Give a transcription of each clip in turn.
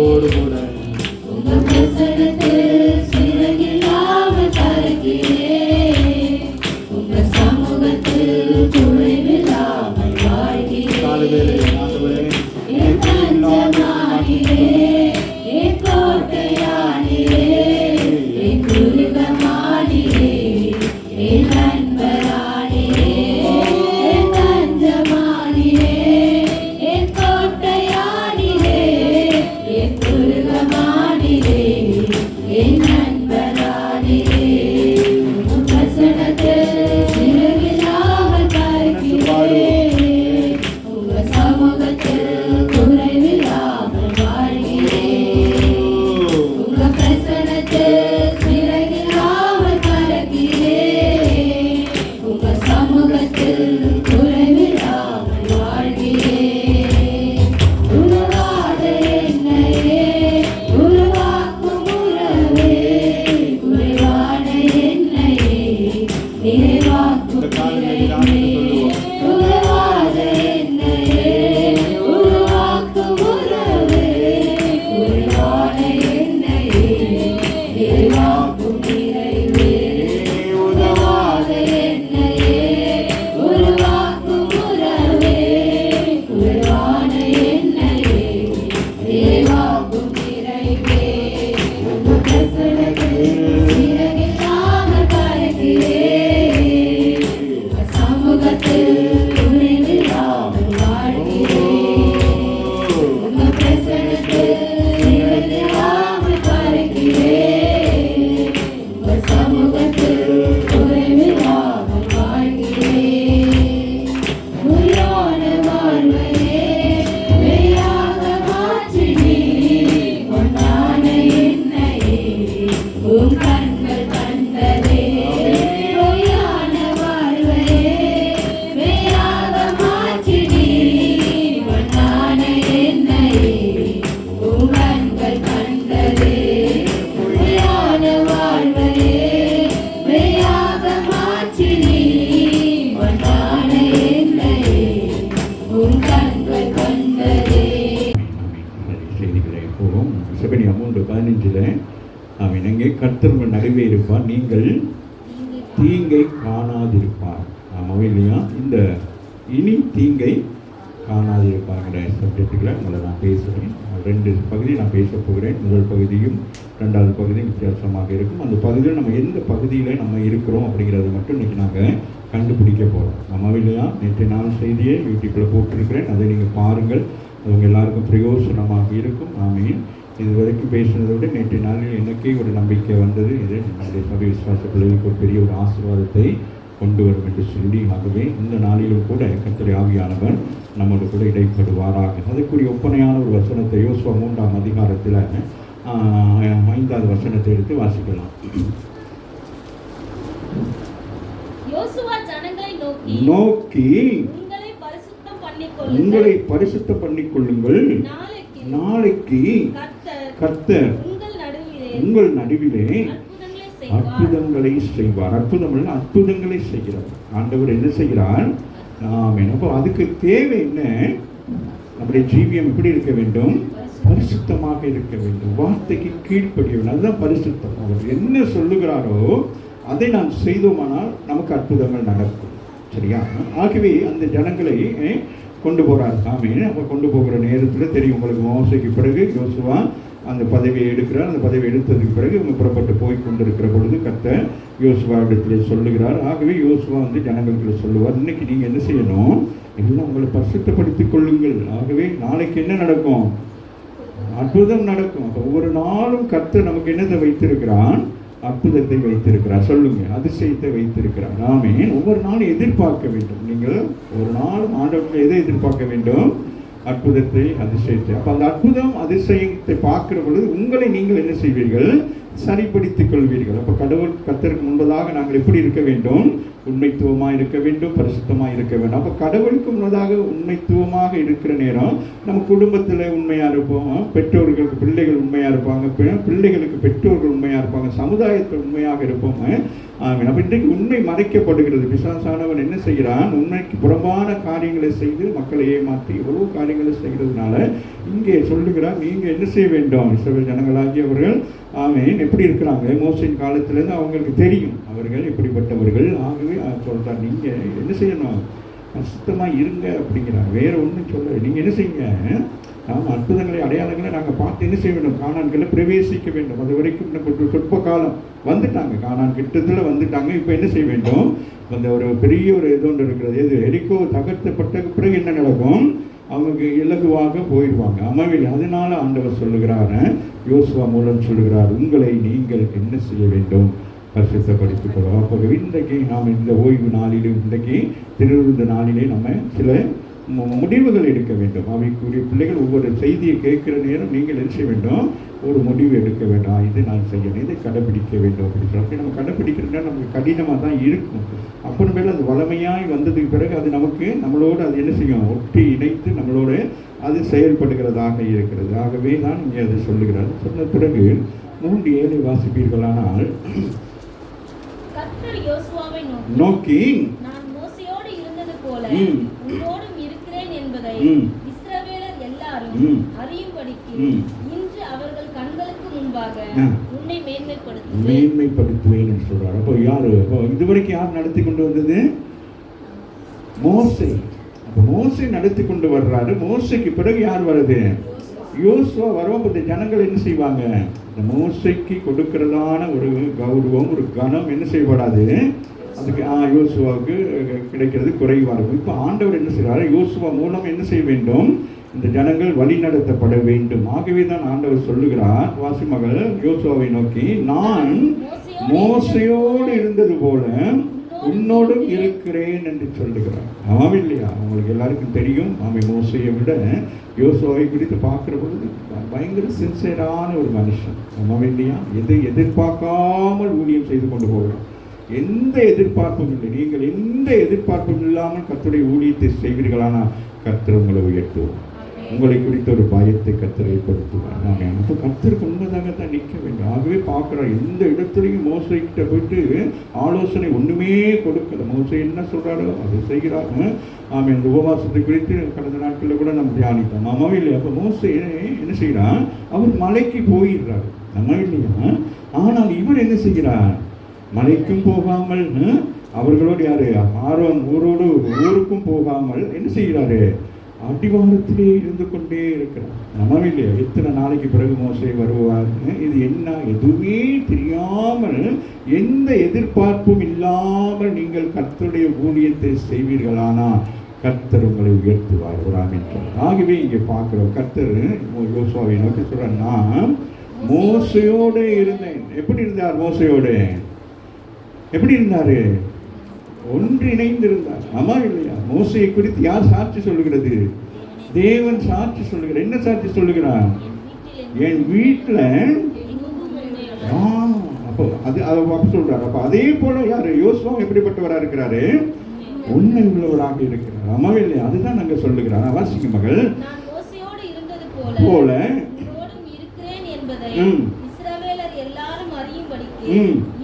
உங்களோடு கூட உங்கள் பிரசன்னத்தில் சிறகில்லாமல் பறக்கிறேன். உங்கள் சமூகத்தில் குறைவில்லாமல் வாழ்கிறேன். என் தஞ்சமானீரே, என் கோட்டையானீரே, என் துருகமானீரே, என் நண்பரானீரே. என் தஞ்சமானீரே, என் கோட்டையானீரே, என் துருகமானீரே, என் நண்பரானீரே. உம் பிரசன்னத்தில் சிறகில்லாமல் பறக்கிறேன். உங்கள் சமூகத்தில் குறைவில்லாமல் வாழ்கிறேன். உங்கள் பிரசன்னத்தில் சிறகில்லாமல் பறக்கிறேன். உங்கள் சமூகத்தில் குறைவில்லாமல் வாழ்கிறேன். உருவாத என்னையே உருவாக்கும் உறவே, குறைவான என்னையே நிறைவாக்கும் இறைவே. உருவாத என்னையே உருவாக்கும் உறவே, குறைவான என்னையே நிறைவாக்கும் இறைவே. உருவாத என்னையே உருவாக்கும் உறவே, குறைவான என்னையே நிறைவாக்கும் இறைவே. உங்கள் பிரசன்னத்தில் சிறகில்லாமல் பறக்கிறேன். உங்கள் சமூகத்தில் குறைவில்லாமல் வாழ்கிறேன். உங்கள் பிரசன்னத்தில் சிறகில்லாமல் பறக்கிறேன். உங்கள் சமூகத்தில் குறைவில்லாமல் வாழ்கிறேன். உயிரான வாழ்வையே மெய்யாக மாற்றி நீர் கொண்டான என்னையே உம் கண்கள் கண்டதே. உயிரான வாழ்வையே மெய்யாக மாற்றி நீர் கொண்டான என்னையே உம் கண்கள் கண்டதே. உயிரான வாழ்வையே மெய்யாக மாற்றி நீர் கொண்டான என்னையே உம் கண்கள் கண்டதே. செய்திகளை போவோம். செபனியா 3:15 அவன் எங்கே கர்த்தர் உங்கள் நடுவே இருப்பார், நீங்கள் தீங்கை காணாதிருப்பார். ஆமாம் இல்லையா? இந்த இனி தீங்கை காணாதிருப்பாங்கிற சப்ஜெக்டுகளை உங்களை நான் பேசுகிறேன். 2 பகுதி நான் பேச போகிறேன். முதல் பகுதியும் 2வது பகுதியும் வித்தியாசமாக இருக்கும். அந்த பகுதியில் நம்ம எந்த பகுதியில் நம்ம இருக்கிறோம் அப்படிங்கிறத மட்டும் இன்றைக்கி நாங்கள் கண்டுபிடிக்க போகிறோம். ஆமாம் இல்லையா? நேற்று நாள் செய்தியை யூடியூப்பில் போட்டிருக்கிறேன். அதை நீங்கள் பாருங்கள். அது உங்கள் எல்லாருக்கும் பிரயோசனமாக இருக்கும். ஆமீன். இது வரைக்கும் பேசுனதை விட நேற்று நாளில் எனக்கே ஒரு நம்பிக்கை வந்தது. இது நம்முடைய சபை விசுவாச பிள்ளைகளுக்கு ஒரு பெரிய ஒரு ஆசீர்வாதத்தை கொண்டு வரும் என்று சொல்லி, ஆகவே இந்த நாளிலும் கூட கர்த்தருடைய ஆவியானவர் நம்மோடு கூட இடைப்படுவாராக. அதுக்குரிய ஒப்பனையான ஒரு வசனத்தை யோசுவா 3ஆம் அதிகாரத்தில் 5வது வசனத்தை எடுத்து வாசிக்கலாம். யோசுவா ஜனங்களை நோக்கி உங்களை பரிசுத்தம் பண்ணிக்கொள்ளுங்கள், நாளைக்கு கர்த்தர் உங்கள் நடுவிலே அற்புதங்களை செய்வார். அற்புதங்களை செய்கிறார். ஆண்டவர் என்ன செய்கிறார்? அப்போ அதுக்கு தேவை என்ன? நம்முடைய ஜீவியம் எப்படி இருக்க வேண்டும்? பரிசுத்தமாக இருக்க வேண்டும். வார்த்தைக்கு கீழ்ப்படிய வேண்டும். அதுதான் பரிசுத்தம். அவர் என்ன சொல்லுகிறாரோ அதை நாம் செய்தோமானால் நமக்கு அற்புதங்கள் நடக்கும். சரியா? ஆகவே அந்த ஜனங்களை கொண்டு போகிறார். ஆமீன். அப்போ கொண்டு போகிற நேரத்தில் தெரியும் உங்களுக்கு, மோசைக்கு பிறகு யோசுவா அந்த பதவியை எடுக்கிறார். அந்த பதவி எடுத்ததுக்கு பிறகு இவங்க புறப்பட்டு போய் கொண்டிருக்கிற பொழுது கர்த்தர் யோசுவா இடத்துல சொல்லுகிறார். ஆகவே யோசுவா ஜனங்களுக்கு சொல்லுவார், இன்னைக்கு நீங்கள் என்ன செய்யணும்? எல்லாம் உங்களை பரிசுத்தப்படுத்திக் கொள்ளுங்கள். ஆகவே நாளைக்கு என்ன நடக்கும்? அற்புதம் நடக்கும். ஒவ்வொரு நாளும் கர்த்தர் நமக்கு என்னத்தை வைத்திருக்கிறான்? அற்புதத்தை வைத்திருக்கிறார். சொல்லுங்க, அதிசயத்தை வைத்திருக்கிறார். ஆமென். ஒவ்வொரு நாளும் எதிர்பார்க்க வேண்டும். நீங்கள் ஒரு நாள் ஆண்டவரை எதை எதிர்பார்க்க வேண்டும்? அற்புதத்தை, அதிசயத்தை. அப்போ அந்த அற்புதம் அதிசயத்தை பார்க்கிற பொழுது உங்களை நீங்கள் என்ன செய்வீர்கள்? சரிப்படுத்திக் கொள்வீர்கள். அப்போ கர்த்தருக்கு முன்பதாக நாங்கள் எப்படி இருக்க வேண்டும்? உண்மைத்துவமாக இருக்க வேண்டும், பரிசுத்தமாக இருக்க வேண்டும். அப்போ கடவுளுக்கு முன்னதாக உண்மைத்துவமாக இருக்கிற நேரம் நம்ம குடும்பத்தில் உண்மையாக இருப்போம், பெற்றோர்களுக்கு பிள்ளைகள் உண்மையாக இருப்பாங்க, பிள்ளைகளுக்கு பெற்றோர்கள் உண்மையாக இருப்பாங்க, சமுதாயத்தில் உண்மையாக இருப்போம். அப்போ இன்றைக்கு உண்மை மறைக்கப்படுகிறது. பிசாசானவன் என்ன செய்கிறான்? உண்மைக்கு புறம்பான காரியங்களை செய்து மக்களை ஏமாற்றி எவ்வளவு காரியங்களை செய்கிறதுனால இங்கே சொல்லுகிறார், நீங்கள் என்ன செய்ய வேண்டும்? இஸ்ரவேல் ஜனங்களாகியவர்கள் எப்படி இருக்கிறாங்க? மோசேயின் காலத்திலேருந்து அவங்களுக்கு தெரியும் அவர்கள் எப்படிப்பட்டவர்கள். ஆகவே சொல்கிறார், நீங்கள் என்ன செய்யணும்? சுத்தமாக இருங்க அப்படிங்கிறார். வேறு ஒன்றும் சொல்ல, நீங்கள் என்ன செய்யுங்க? அற்புதங்களை அடையாளங்களை நாங்கள் பார்த்து என்ன செய்ய வேண்டும்? கானான்களை பிரவேசிக்க வேண்டும். அது வரைக்கும் இன்னும் சொற்ப காலம் வந்துட்டாங்க, கானான் கிட்டத்தில் வந்துட்டாங்க. இப்போ என்ன செய்ய வேண்டும்? அந்த ஒரு பெரிய ஒரு இது ஒன்று இருக்கிறது. எது? எரிகோ தகர்த்தப்பட்ட பிறகு என்ன நடக்கும்? அவங்க இலகுவாக போயிடுவாங்க. அமைவில் அதனால ஆண்டவர் சொல்லுகிறார், யோசுவா மூலம் சொல்லுகிறார், உங்களை நீங்கள் என்ன செய்ய வேண்டும்? பரிசுத்தப்படுத்திக் கொள்வோம். அப்போ இன்றைக்கு நாம் இந்த ஓய்வு நாளிலும் இன்றைக்கு திருவிருந்த நாளிலே நம்ம சில முடிவுகள் எடுக்க வேண்டும். அவைக்குரிய பிள்ளைகள் ஒவ்வொரு செய்தியை கேட்குற நேரம் நீங்கள் என்ன செய்ய வேண்டும்? ஒரு முடிவு எடுக்க வேண்டும். இது நான் செய்யணும், இதை கடைப்பிடிக்க வேண்டும் அப்படின்னு சொல்லி. அப்படி நம்ம கடைப்பிடிக்கிறதுனா நமக்கு கடினமாக தான் இருக்கும். அப்புறமேல அது வளமையாய் வந்ததுக்கு பிறகு அது நமக்கு நம்மளோடு அது என்ன செய்யும்? ஒட்டி இணைத்து நம்மளோடு அது செயல்படுகிறதாக இருக்கிறது. ஆகவே தான் இங்கே அதை சொல்லுகிறார். சொன்ன பிறகு 3:7 வாசிப்பீர்களானால், கர்த்தர் யோசுவாவை நோக்கி நான் மோசேயோடு இருந்தது போல உன்னோடும் இருக்கிறேன் என்பதை இஸ்ரவேலர் எல்லாரும் அறியும்படிக்கு இன்று அவர்கள் கண்களுக்கு முன்பாக உன்னை மேன்மைப்படுத்துவேன் என்று சொல்றார். அப்போ யாரு? இதுவரைக்கும் யார் நடத்தி கொண்டு வந்தது? மோசே. அப்போ மோசே நடத்தி கொண்டு வர்றாரு. மோசைக்கு பிறகு யார் வருது? யோசுவா வரும். இந்த ஜனங்கள் என்ன செய்வாங்க? இந்த மோசைக்கு கொடுக்கிறதான ஒரு கௌரவம், ஒரு கனம் என்ன செய்யப்படாது? அதுக்கு யோசுவாவுக்கு கிடைக்கிறது குறைவாக இருக்கும். இப்போ ஆண்டவர் என்ன செய்கிறாரு? யோசுவா மூலம் என்ன செய்ய வேண்டும்? இந்த ஜனங்கள் வழி நடத்தப்பட வேண்டும். ஆகவே தான் ஆண்டவர் சொல்லுகிறார், வாசி மகள் யோசுவாவை நோக்கி, நான் மோசையோடு இருந்தது போல உன்னோடும் இருக்கிறேன் என்று சொல்லுகிறார். ஆமாம் இல்லையா? அவங்களுக்கு எல்லாருக்கும் தெரியும். மோசையை விட யோசுவாவை குறித்து பார்க்குற பொழுது பயங்கர சின்சியரான ஒரு மனுஷன். ஆமாம் இல்லையா? எதை எதிர்பார்க்காமல் ஊழியம் செய்து கொண்டு போகிறோம். எந்த எதிர்பார்ப்பும் இல்லை. நீங்கள் எந்த எதிர்பார்ப்பும் இல்லாமல் கர்த்தருடைய ஊழியத்தை செய்வீர்களானால் கர்த்தர் உங்களை உயர்த்துவோம். உங்களை குறித்த ஒரு பயத்தை கர்த்தர் ஏற்படுத்துவார். நாங்கள் அப்போ கர்த்தருக்கு உண்மைதாக தான் நிற்க வேண்டும். ஆகவே பார்க்குறோம், எந்த இடத்துலையும் மோசைக்கிட்ட போயிட்டு ஆலோசனை ஒன்றுமே கொடுக்கல. மோசை என்ன சொல்கிறாரோ அதை செய்கிறாங்க. இந்த உபவாசத்தை குறித்து கடந்த நாட்களில் கூட நம்ம தியானித்தோம். ஆமாவே இல்லையா? அப்போ மோசை என்ன செய்கிறான்? அவர் மலைக்கு போயிடுறாரு. ஆமா இல்லையா? ஆனால் இவர் என்ன செய்கிறார்? மலைக்கும் போகாமல் அவர்களோடு யாரு? ஆரோன் ஊரோடு ஊருக்கும் போகாமல் என்ன செய்கிறாரு? அடிவாரத்திலே இருந்து கொண்டே இருக்கிறார். நம்ம இல்லையா? எத்தனை நாளைக்கு பிறகு மோசே வருவார்? இது என்ன? எதுவுமே தெரியாமல், எந்த எதிர்பார்ப்பும் இல்லாமல் நீங்கள் கர்த்தருடைய ஊழியத்தை செய்வீர்களானா கர்த்தர் உங்களை உயர்த்துவார். ஒரு ஆமென். ஆகவே இங்கே பார்க்கிறோம், கர்த்தர் யோசுவாவை நோக்கி சொல்றார், நான் மோசையோடு இருந்தேன். எப்படி இருந்தார்? மோசையோடு எப்படி இருந்தாரு? ஒன்றிணைந்து இருந்தார். ஆமா இல்லையா? மோசையை குறித்து யார் சாட்சி சொல்லுகிறது? தேவன் சாட்சி சொல்லுகிறார். என்ன சாட்சி சொல்லுகிறார்? என் வீட்டில் அப்போ அது அப்போ சொல்றாரு. அப்போ அதே போல யாரு? யோசுவா எப்படிப்பட்டவராக இருக்கிறாரு? உண்மை உள்ளவராக இருக்கிறார். ஆமா இல்லையா? அதுதான் நாங்க சொல்லுகிறார். வாசிங்க மகள். போல இஸ்ரவேலர் எல்லாரும் அறியும்படிக்கு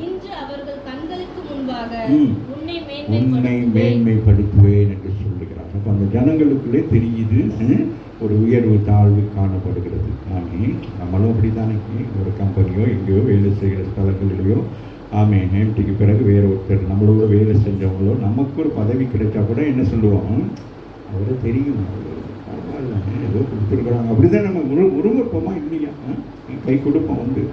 இன்று அவர்கள் கண்களுக்கு முன்பாக உன்னை மேன்மைப்படுத்துவேன் என்று சொல்லுகிறார். அப்போ அந்த ஜனங்களுக்குள்ளே தெரியுது ஒரு உயர்வு தாழ்வு காணப்படுகிறது. நம்மளும் அப்படி தானே ஒரு கம்பெனியோ எங்கேயோ வேலை செய்கிற ஸ்தலங்களிலேயோ நேம்டிக்கு பிறகு வேறு ஒருத்தர் நம்மளோட வேலை செஞ்சவங்களோ நமக்கு ஒரு பதவி கிடைச்சா கூட என்ன சொல்லுவோம்? அவரை தெரியும், பரவாயில்ல ஏதோ கொடுத்துருக்குறாங்க. அப்படி தான் நம்ம முறுமுறுப்போமா இல்லையா? கை கொடுப்போம் உண்டு,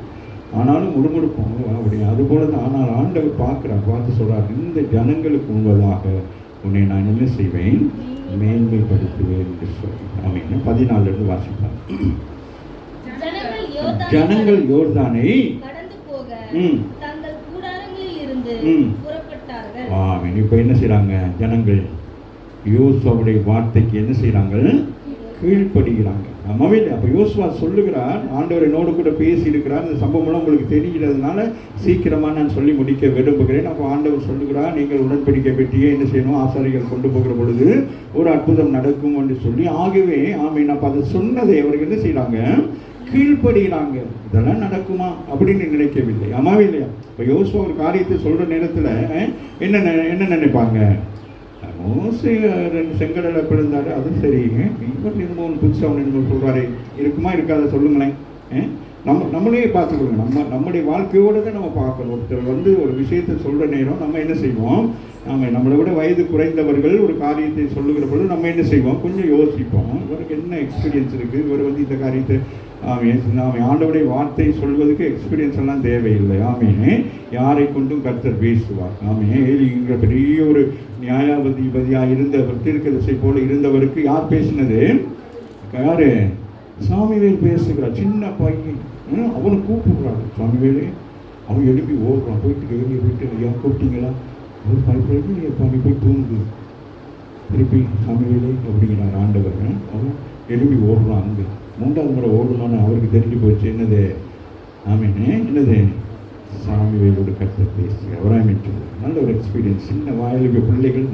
ஆனாலும் முறுமுறுப்போம் அப்படி. அதுபோல தான். ஆனால் ஆண்டவர் பார்த்து சொல்கிறார், இந்த ஜனங்களுக்கு முன்பதாக உன்னை நான் என்ன செய்வேன்? மேன்மைப்படுத்துவேன் என்று சொல்லி. ஆமாம். 14 வாசிப்பார். ஜனங்கள் யோர்தானை கடந்து போக தங்கள் கூடாரங்களில் இருந்து புறப்பட்டார்கள். ஆமென். இப்போ என்ன செய்கிறாங்க? ஜனங்கள் யோசுவாவுடைய வார்த்தைக்கு என்ன செய்கிறாங்க? கீழ்ப்படுகிறாங்க. ஆமாவே இல்லை. அப்போ யோசுவா சொல்லுகிறார், ஆண்டவர் என்னோடு கூட பேசி இருக்கிறார், இந்த சம்பவம்லாம் உங்களுக்கு தெரிகிறதுனால சீக்கிரமாக நான் சொல்லி முடிக்க விரும்புகிறேன். அப்போ ஆண்டவர் சொல்லுகிறார், நீங்கள் உடன்படிக்கை பெட்டியே என்ன செய்யணும், ஆசாரிகள் கொண்டு போகிற பொழுது ஒரு அற்புதம் நடக்கும் என்று சொல்லி, ஆகவே ஆமீன். அப்போ அதை சொன்னதை அவர்கள் என்ன செய்கிறாங்க, கீழ்ப்படுகிறாங்க. இதெல்லாம் நடக்குமா அப்படின்னு நினைக்கவில்லை. ஆமாவே இல்லையா? இப்போ யோசுவா ஒரு காரியத்தை சொல்கிற நேரத்தில் என்ன நினைப்பாங்க, மோசே செங்கடலை பிறந்தாரு, அது சரிங்க, இவர் நிர்மூலம் புதுசாக நிர்மூலம் சொல்கிறாரு, இருக்குமா இருக்காத சொல்லுங்களேன். நம்மளே பார்த்துக்கொள்ளுங்க, நம்முடைய வாழ்க்கையோடு தான் நம்ம பார்க்கணும். ஒருத்தர் ஒரு விஷயத்தை சொல்கிற நேரம் நம்ம என்ன செய்வோம், நம்மளை விட வயது குறைந்தவர்கள் ஒரு காரியத்தை சொல்லுகிற பொழுது நம்ம என்ன செய்வோம், கொஞ்சம் யோசிப்போம், இவருக்கு என்ன எக்ஸ்பீரியன்ஸ் இருக்குது, இவர் இந்த காரியத்தை நாம் ஆண்டவருடைய வார்த்தை சொல்வதற்கு எக்ஸ்பீரியன்ஸ் எல்லாம் தேவையில்லை. ஆமே, யாரை கொண்டும் கர்த்தர் பேசுவார். ஆமே, ஏலிங்கிற பெரிய ஒரு நியாயாதிபதியாக இருந்தவர், தீர்க்கதரிசி போல இருந்தவருக்கு யார் பேசினது, யாரு, சாமுவேல் பேசுகிறார். சின்ன பையன், அவனை கூப்பிடுறாரு, சாமுவேலே. அவன் எழுப்பி ஓடுறான், போயிட்டு வெளியே போயிட்டு, ஐயா கூப்பிட்டீங்களா, அவர் பயப்படுறது, சாமி போய் தூங்கு, திருப்பி சாமுவேலே அப்படிங்கிறார் ஆண்டவர். அவன் எழுப்பி ஓடுறான். அங்கே 3வது முறை ஓடணும்னு அவருக்கு தெரிஞ்சு போச்சு. என்னது, ஆமீனே, என்னது, சாமுவேலோட கர்த்தர் பேசி அவராமிட்டு நல்ல ஒரு எக்ஸ்பீரியன்ஸ். சின்ன வாயிலுக்கு பிள்ளைகள்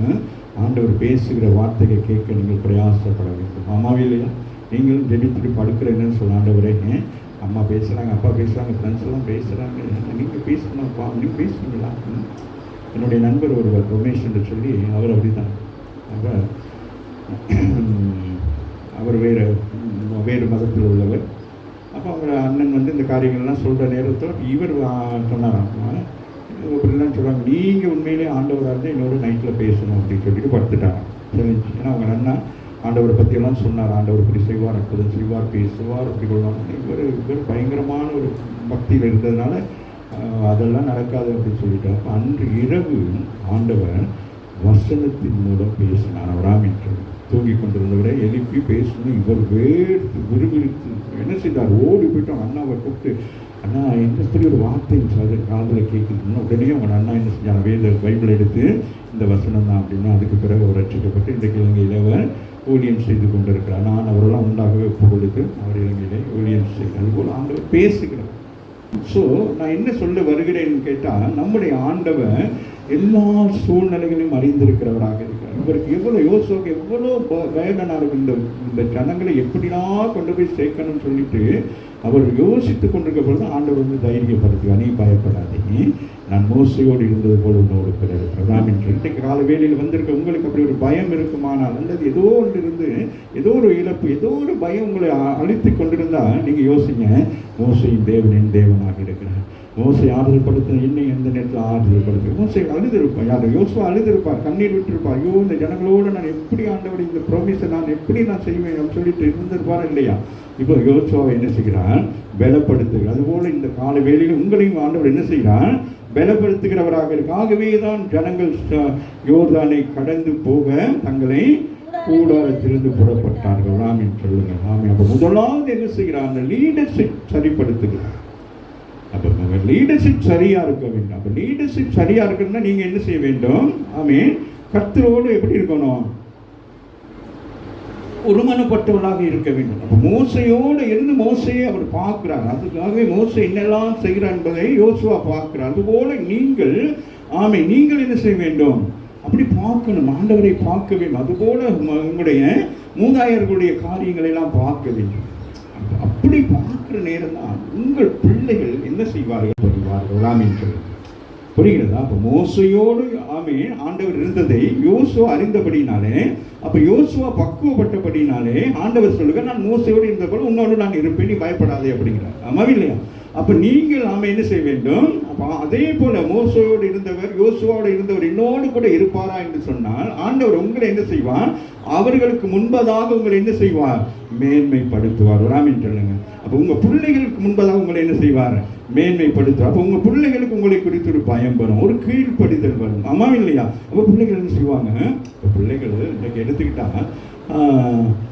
ஆண்டவர் பேசுகிற வார்த்தையை கேட்க நீங்கள் பிரயாசப்பட வேண்டும். அம்மாவே இல்லையா? நீங்களும் ஜெபித்துட்டு படுக்கிற என்னன்னு சொல்ல, ஆண்டவரே அம்மா பேசுகிறாங்க, அப்பா பேசுகிறாங்க, ஃப்ரெண்ட்ஸ் எல்லாம் பேசுகிறாங்க, நீங்கள் பேசணும்ப்பா, நீங்கள் பேசுவீங்களா? என்னுடைய நண்பர் ஒருவர் ரமேஷ் என்று சொல்லி, அவர் அப்படி தான், அவர் வேறு மதத்தில் உள்ளவர். அப்போ அவங்க அண்ணன் இந்த காரியங்கள்லாம் சொல்கிற நேரத்தில் இவர் சொன்னாராம், இப்படிலாம் சொல்கிறாங்க, நீங்கள் உண்மையிலே ஆண்டவராக இருந்தால் என்னோட நைட்டில் பேசணும் அப்படின்னு சொல்லிட்டு படுத்துட்டாராம். தெரிஞ்சு, ஏன்னா அவங்க அண்ணா ஆண்டவரை பற்றியெல்லாம் சொன்னார், ஆண்டவர் இப்படி செய்வார், அற்புதம் செய்வார், பேசுவார், அப்படி கொள்வாங்க. இவர் பயங்கரமான ஒரு பக்தியில் இருந்ததுனால அதெல்லாம் நடக்காது அப்படின்னு சொல்லிட்டார். அப்போ அன்று இரவு ஆண்டவர் வசனத்தின் மூலம் பேசினார். அவராமிட்டு தூங்கி கொண்டிருந்தவரை எழுப்பி பேசணும். இவர் வேர்த்து விறுவிறுத்து என்ன செய்தார், ஓடி போயிட்டோம். அண்ணாவை கூப்பிட்டு, அண்ணா என்ன இப்படி ஒரு வார்த்தை காதில் கேட்குதுன்னா, உடனே அவங்க அண்ணா என்ன செஞ்சாங்க, பைபிள் எடுத்து இந்த வசனம் தான் அப்படின்னா, அதுக்கு பிறகு அவர் ரட்சிக்கப்பட்டு இன்றைக்கு இலங்கையில் அவர் ஊழியம் செய்து கொண்டிருக்கிறார். நான் அவரெல்லாம் உண்டாகவே பொழுது அவர் இலங்கையிலே ஊழியம் செய்கிறார். அதுபோல் ஆண்டவர் பேசுகிறார். ஸோ நான் என்ன சொல்ல வருகிறேன்னு கேட்டால், நம்முடைய ஆண்டவர் எல்லா சூழ்நிலைகளையும் அறிந்திருக்கிறவராக இருக்கிறார். இவருக்கு எவ்வளோ யோசுவாக்கு எவ்வளோ வேதனை இருக்கும், இந்த ஜனங்களை எப்படிலாம் கொண்டு போய் சேர்க்கணும்னு சொல்லிட்டு அவர் யோசித்து கொண்டிருக்க பொழுது ஆண்டவர் தைரியப்படுத்துவார், நீ பயப்படாதீங்க, நான் மோசையோடு இருந்தது போல உன்னோடு பிரதாம் என்று. இன்றைக்கு கால வேளையில் வந்திருக்க உங்களுக்கு அப்படி ஒரு பயம் இருக்குமானால், அல்லது ஏதோ ஒன்று இருந்து ஏதோ ஒரு இழப்பு, ஏதோ ஒரு பயம் உங்களை அழித்து கொண்டிருந்தால் நீங்கள் யோசிங்க, மோசையின் தேவனின் தேவனாக இருக்கிறார். மோசை ஆறுதல் படுத்த என்னை எந்த நேரத்தில் ஆறுதல் படுத்து, மோசை அழுதிருப்பார், யார் யோசுவா அழுதிருப்பார், கண்ணீர் விட்டுருப்பார், ஐயோ இந்த ஜனங்களோடு நான் எப்படி ஆண்டவர் இந்த ப்ராமிஸை நான் எப்படி நான் செய்வேன் அப்படின்னு சொல்லிட்டு இருந்திருப்பார் இல்லையா? இப்போ யோசுவாவை என்ன செய்கிறார், பலப்படுத்துகிறார். அதுபோல் இந்த கால வேளையில் உங்களையும் ஆண்டவர் என்ன செய்கிறார், பலப்படுத்துகிறவராக இருக்கு. ஆகவே தான் ஜனங்கள் யோர்தானை கடந்து போக தங்களை கூடாரத்திலிருந்து புறப்பட்டார்கள். ஆமீன் சொல்லுங்க. ஆமீன். அப்போ முதலாவது என்ன செய்கிறார், அந்த லீடர்ஷிப் சரிப்படுத்துகிறார். அப்போ லீடர்ஷிப் சரியா இருக்க வேண்டும். அப்போ லீடர்ஷிப் சரியா இருக்கணும்னா நீங்க என்ன செய்ய வேண்டும், ஆமீன், கர்த்தரோடு எப்படி இருக்கணும், ஒருமனப்பட்டவனாக இருக்க வேண்டும். அப்போ மோசையோடு இருந்து மோசையை அவர் பார்க்கிறார். அதுக்காகவே மோசை என்னெல்லாம் செய்கிறார் என்பதை யோசுவா பார்க்கிறார். அதுபோல நீங்கள் நீங்கள் என்ன செய்ய வேண்டும், அப்படி பார்க்கணும், ஆண்டவரை பார்க்க வேண்டும். அதுபோல உங்களுடைய மூதாதையர்களுடைய காரியங்களை எல்லாம் பார்க்க வேண்டும். அப்படி பார்க்கிற நேரம் தான் உங்கள் பிள்ளைகள் என்ன செய்வார்கள், வருவார்கள். ஆமீன் சொல்லுங்கள். புரிகிறதா? அப்போ மோசையோடு ஆண்டவர் இருந்ததை யோசுவா அறிந்தபடினாலே, அப்போ யோசுவா பக்குவப்பட்டபடினாலே ஆண்டவர் சொல்லுங்க, நான் மோசையோடு இருந்த போல உன்னோடு நான் இருப்பேன், நீ பயப்படாதே அப்படிங்கிறார். ஆமாம் இல்லையா? அப்போ நீங்கள் என்ன செய்ய வேண்டும், அப்போ அதே போல மோசையோடு இருந்தவர் யோசுவாவோடு இருந்தவர் என்னோடு கூட இருப்பாரா என்று சொன்னால் ஆண்டவர் உங்களை என்ன செய்வார், அவர்களுக்கு முன்பதாக உங்களை என்ன செய்வார், மேன்மைப்படுத்துவார். ஆமீன் சொல்லுங்க. அப்போ உங்கள் பிள்ளைகளுக்கு முன்பதாக உங்களை என்ன செய்வார், மேன்மைப்படுத்துவார். அப்போ உங்கள் பிள்ளைகளுக்கு உங்களை குறித்து ஒரு பயம் வரும், ஒரு கீழ்ப்படிதல் வரும். ஆமாம் இல்லையா? அப்போ பிள்ளைகள் என்ன செய்வாங்க, இப்போ பிள்ளைகள் இன்றைக்கு எடுத்துக்கிட்டா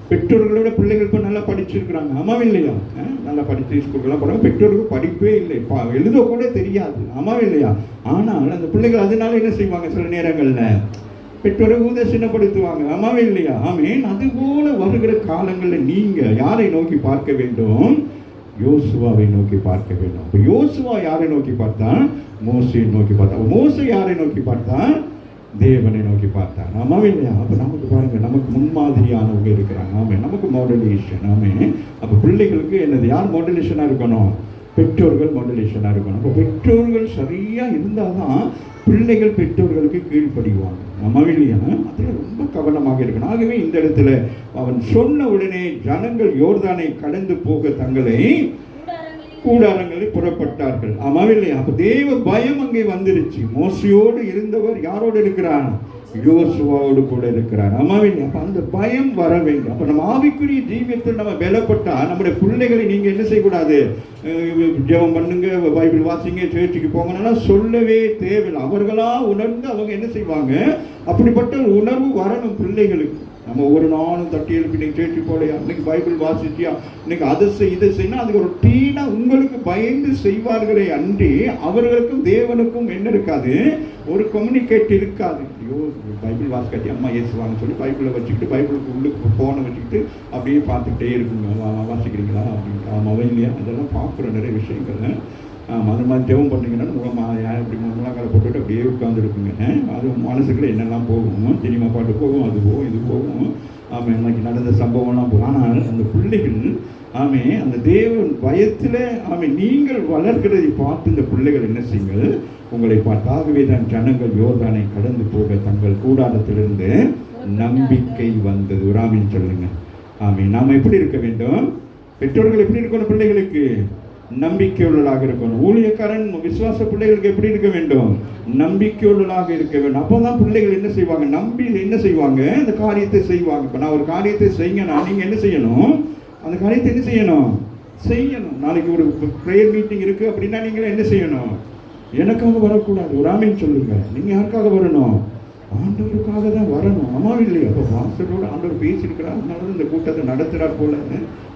பெற்றோர்களோட பிள்ளைகள் இப்போ நல்லா படிச்சிருக்கிறாங்க. ஆமாம் இல்லையா? நல்லா படித்து ஸ்கூலுக்கெல்லாம் போகிறாங்க. பெற்றோருக்கு படிப்பே இல்லை, எழுத கூட தெரியாது. ஆமாம் இல்லையா? ஆனால் அந்த பிள்ளைகள் அதனால என்ன செய்வாங்க, சில நேரங்களில் பெற்றோரை உதாசீனப்படுத்துவாங்க. ஆமாவே இல்லையா? ஆமென். அதுபோல வருகிற காலங்களில் நீங்க யாரை நோக்கி பார்க்க வேண்டும்? யோசுவாவை நோக்கி பார்க்க வேண்டும். அப்ப யோசுவா யாரை நோக்கி பார்த்தான்? மோசையை நோக்கி பார்த்தான். மோசை யாரை நோக்கி பார்த்தான்? தேவனை நோக்கி பார்த்தான். ஆமாவே இல்லையா? அப்ப நமக்கு பாருங்க, நமக்கு முன்மாதிரியானவங்க இருக்கிறாங்க. ஆமே, நமக்கு மாடலேஷன். ஆமே. அப்ப பிள்ளைகளுக்கு என்னது? யார் மாடலேஷனா இருக்கணும்? பெற்றோர்கள் மாடலேஷனா இருக்கணும். அப்ப பெற்றோர்கள் சரியா இருந்தாதான் பிள்ளைகள் பெற்றோர்களுக்கு கீழ்ப்படிவாங்க. ஆமாவே இல்லையா? அதுல ரொம்ப கவனமாக இருக்கணும். ஆகவே இந்த இடத்துல அவன் சொன்ன உடனே ஜனங்கள் யோர்தானை கடந்து போக தங்களை கூடாரங்களில் புறப்பட்டார்கள். ஆமாவே இல்லையா? அப்ப தேவ பயம் அங்கே வந்துருச்சு. மோசையோடு இருந்தவர் யாரோடு இருக்கிறார்? யோசுவாவோடு கூட இருக்கிறார். ஆமாவே இல்லையா? அப்ப அந்த பயம் வர வேண்டும். அப்ப நம்ம ஆவிக்குரிய ஜீவியத்தில் நம்ம பலப்பட்டா நம்முடைய பிள்ளைகளை நீங்க என்ன செய்யக்கூடாது? ஜெபம் பண்ணுங்க, பைபிள் வாசிங்க, சேர்ச்சுக்கு போங்கன்னா சொல்லவே தேவையில்லை. அவர்களா உணர்ந்து அவங்க என்ன செய்வாங்க? அப்படிப்பட்ட உணர்வு வரணும் பிள்ளைகளுக்கு. நம்ம ஒரு நாளும் தட்டி எழுப்பி இன்னைக்கு சேர்ச்சி போலையா, இன்னைக்கு பைபிள் வாசிச்சியா, இன்னைக்கு அதை செய் இதை செய்யணும், அதுக்கு ஒரு டீனா உங்களுக்கு பயந்து செய்வார்களே அன்றி அவர்களுக்கும் தேவனுக்கும் என்ன இருக்காது? ஒரு கம்யூனிகேட் இருக்காது. ஐயோ பைபிள் வாசிக்காட்டி அம்மா ஏசுவாங்கன்னு சொல்லி பைபிளை வச்சுக்கிட்டு பைபிளுக்கு உள்ளுக்கு ஃபோனை வச்சுக்கிட்டு அப்படியே பார்த்துக்கிட்டே இருக்குங்க. வாசிக்கிறீங்களா அப்படின்ட்டு. ஆமாவே இல்லையா? அதெல்லாம் பார்க்குற நிறைய விஷயங்கள். அது மாதிரி ஜெபம் பண்ணிங்கன்னா இப்படி முழங்கால போட்டுட்டு அப்படியே உட்காந்துருக்குங்க. அது மனசுக்குள்ள என்னெல்லாம் போகும்? சினிமா பாட்டு போகும், அது போகும், இது போகும். ஆமாம், இன்னைக்கு நடந்த சம்பவம்லாம் போகும். ஆனால் அந்த பிள்ளைகள் ஆமே அந்த தேவன் பயத்தில் நீங்கள் வளர்கிறதை பார்த்து இந்த பிள்ளைகள் என்ன செய்யுங்கள்? உங்களை பார்த்தாகவே தான் ஜனங்கள் யோர்தானை கடந்து போக தங்கள் கூடாரத்திலிருந்து நம்பிக்கை வந்தது. ஒரு ஆமீன் சொல்லுங்க. ஆமீன். நாம் எப்படி இருக்க வேண்டும்? பெற்றோர்கள் எப்படி இருக்கணும்? பிள்ளைகளுக்கு நம்பிக்கையுள்ளதாக இருக்கணும். ஊழியக்காரன் விசுவாச பிள்ளைகளுக்கு எப்படி இருக்க வேண்டும்? நம்பிக்கையுள்ளதாக இருக்க வேண்டும். அப்போதான் பிள்ளைகள் என்ன செய்வாங்க? நம்பி என்ன செய்வாங்க? அந்த காரியத்தை செய்வாங்க. இப்போ நான் ஒரு காரியத்தை செய்யணும்னா நீங்கள் என்ன செய்யணும்? அந்த காரியத்தை என்ன செய்யணும்? செய்யணும். நாளைக்கு ஒரு ப்ரேயர் மீட்டிங் இருக்கு அப்படின்னா நீங்கள் என்ன செய்யணும்? எனக்காக வரக்கூடாது. ஒரு ஆமீன் சொல்லுங்க. நீங்கள் யாருக்காக வரணும்? ஆண்டவருக்காக தான் வரணும். அம்மாவும் இல்லையா? அப்போ வாசலோடு ஆண்டவர் பேசியிருக்கிறார், அதனால இந்த கூட்டத்தை நடத்துகிறார் போல.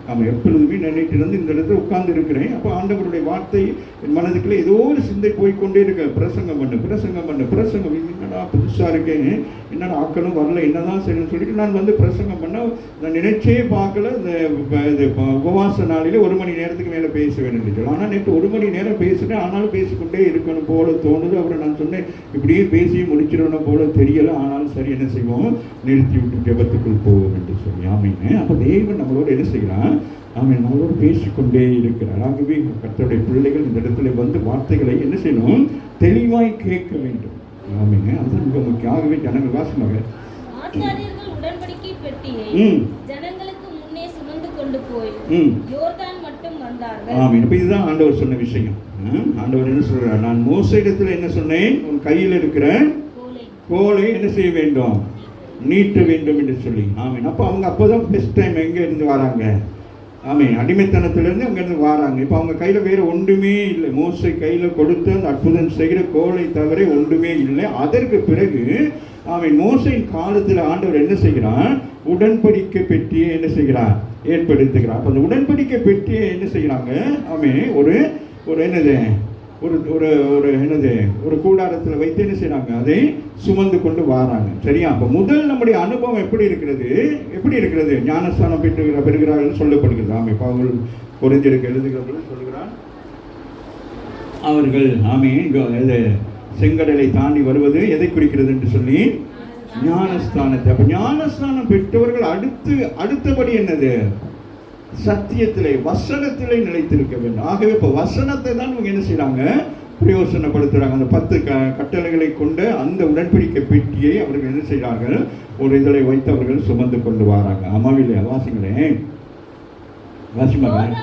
நம்ம எப்பொழுதுமே நினைட்டு இருந்து இந்த இடத்துல உட்கார்ந்து இருக்கிறேன். அப்போ ஆண்டவருடைய வார்த்தை என் மனதுக்குள்ளே ஏதோ ஒரு சிந்தை போய்கொண்டே இருக்க. பிரசங்கம் பிரசங்கம் என்னடா புதுசாக இருக்கேன், என்னடா ஆக்களும் வரல, என்னதான் செய்யணும்னு சொல்லிட்டு நான் வந்து பிரசங்கம் பண்ண நான் நினைச்சே பார்க்கல. இந்த உபவாச நாளில் 1 மணி நேரத்துக்கு மேலே பேச வேண்டும். ஆனால் நேற்று 1 மணி நேரம் பேசினேன். ஆனாலும் பேசிக்கொண்டே இருக்கணும் போல தோணுது. அப்புறம் நான் சொன்னேன் இப்படியே பேசி முடிச்சிடணும் போல தெரியல. ஆனாலும் சரி என்ன செய்வோம்? நிறுத்தி விட்டு ஜெபத்துக்குள் போவோம் என்று சொல்லி. ஆமீங்க. அப்போ தேவன் நம்மளோட என்ன செய்யலாம்? ஆமாம், நம்மளோடு பேசிக்கொண்டே இருக்கிறார். ஆகவே கர்த்தருடைய பிள்ளைகள் இந்த இடத்துல வந்து வார்த்தைகளை என்ன செய்யணும்? தெளிவாய் கேட்க வேண்டும். ஆமாங்க, அது மிக முக்கியம். ஆகவே ஜனங்கள் வாசிமாக ஆசாரியர்கள் உடன்படிக்கை பெட்டியை ஜனங்களுக்கு முன்னே சுமந்து கொண்டு போய் யோர்தான் மட்டும் வந்தார்கள். ஆமாம். இப்போ இதுதான் ஆண்டவர் சொன்ன விஷயம். ஆண்டவர் என்ன சொல்றார்? நான் மோசேயிடத்தில் என்ன சொன்னேன்? உன் கையில் இருக்கிற கோலை என்ன செய்ய வேண்டும்? நீட்ட வேண்டும் என்று சொல்லி. ஆமாம். அப்போ அவங்க அப்போதான் பெஸ்ட் டைம் எங்கே இருந்து வராங்க? ஆமாம், அடிமைத்தனத்திலேருந்து அங்கேருந்து வராங்க. இப்போ அவங்க கையில் வேறு ஒன்றுமே இல்லை. மோசை கையில் கொடுத்து அந்த அற்புதம் செய்கிற கோலை தவிர ஒன்றுமே இல்லை. அதற்கு பிறகு ஆமாம், மோசையின் காலத்தில் ஆண்டவர் என்ன செய்கிறார்? உடன்படிக்கை பெட்டியை என்ன செய்கிறார்? ஏற்படுத்துகிறார். அப்போ அந்த உடன்படிக்கை பெட்டியை என்ன செய்கிறாங்க? ஆமாம், ஒரு என்னது ஒரு கூடாரத்தில் வைத்து என்ன செய்யறாங்க? அதை சுமந்து கொண்டு வராங்க. சரியா? அப்போ முதல் நம்முடைய அனுபவம் எப்படி இருக்கிறது? ஞானஸ்தானம் பெறுகிறார்கள் சொல்லப்படுகிறது. ஆமே, பவுல் கொரிந்தியருக்கு எழுதுகிறவர்கள் சொல்லுகிறார், அவர்கள் இது செங்கடலை தாண்டி வருவது எதை குறிக்கிறது என்று சொல்லி ஞானஸ்தானத்தை. அப்ப ஞானஸ்தானம் பெற்றவர்கள் அடுத்தபடி என்னது? சத்தியத்திலே வசனத்திலே நிலைத்திருக்க வேண்டும். ஆகவே இப்போ வசனத்தை தான் இவங்க என்ன செய்யறாங்க? பிரயோசனப்படுத்துறாங்க. அந்த 10 கட்டளைகளை கொண்ட அந்த உடன்படிக்கை பெட்டியை அவர்கள் என்ன செய்கிறார்கள்? ஒரு இதழை வைத்து அவர்கள் சுமந்து கொண்டு வராங்க. அம்மாவில்லையா? வாசிங்களேன், வாசிமாங்க.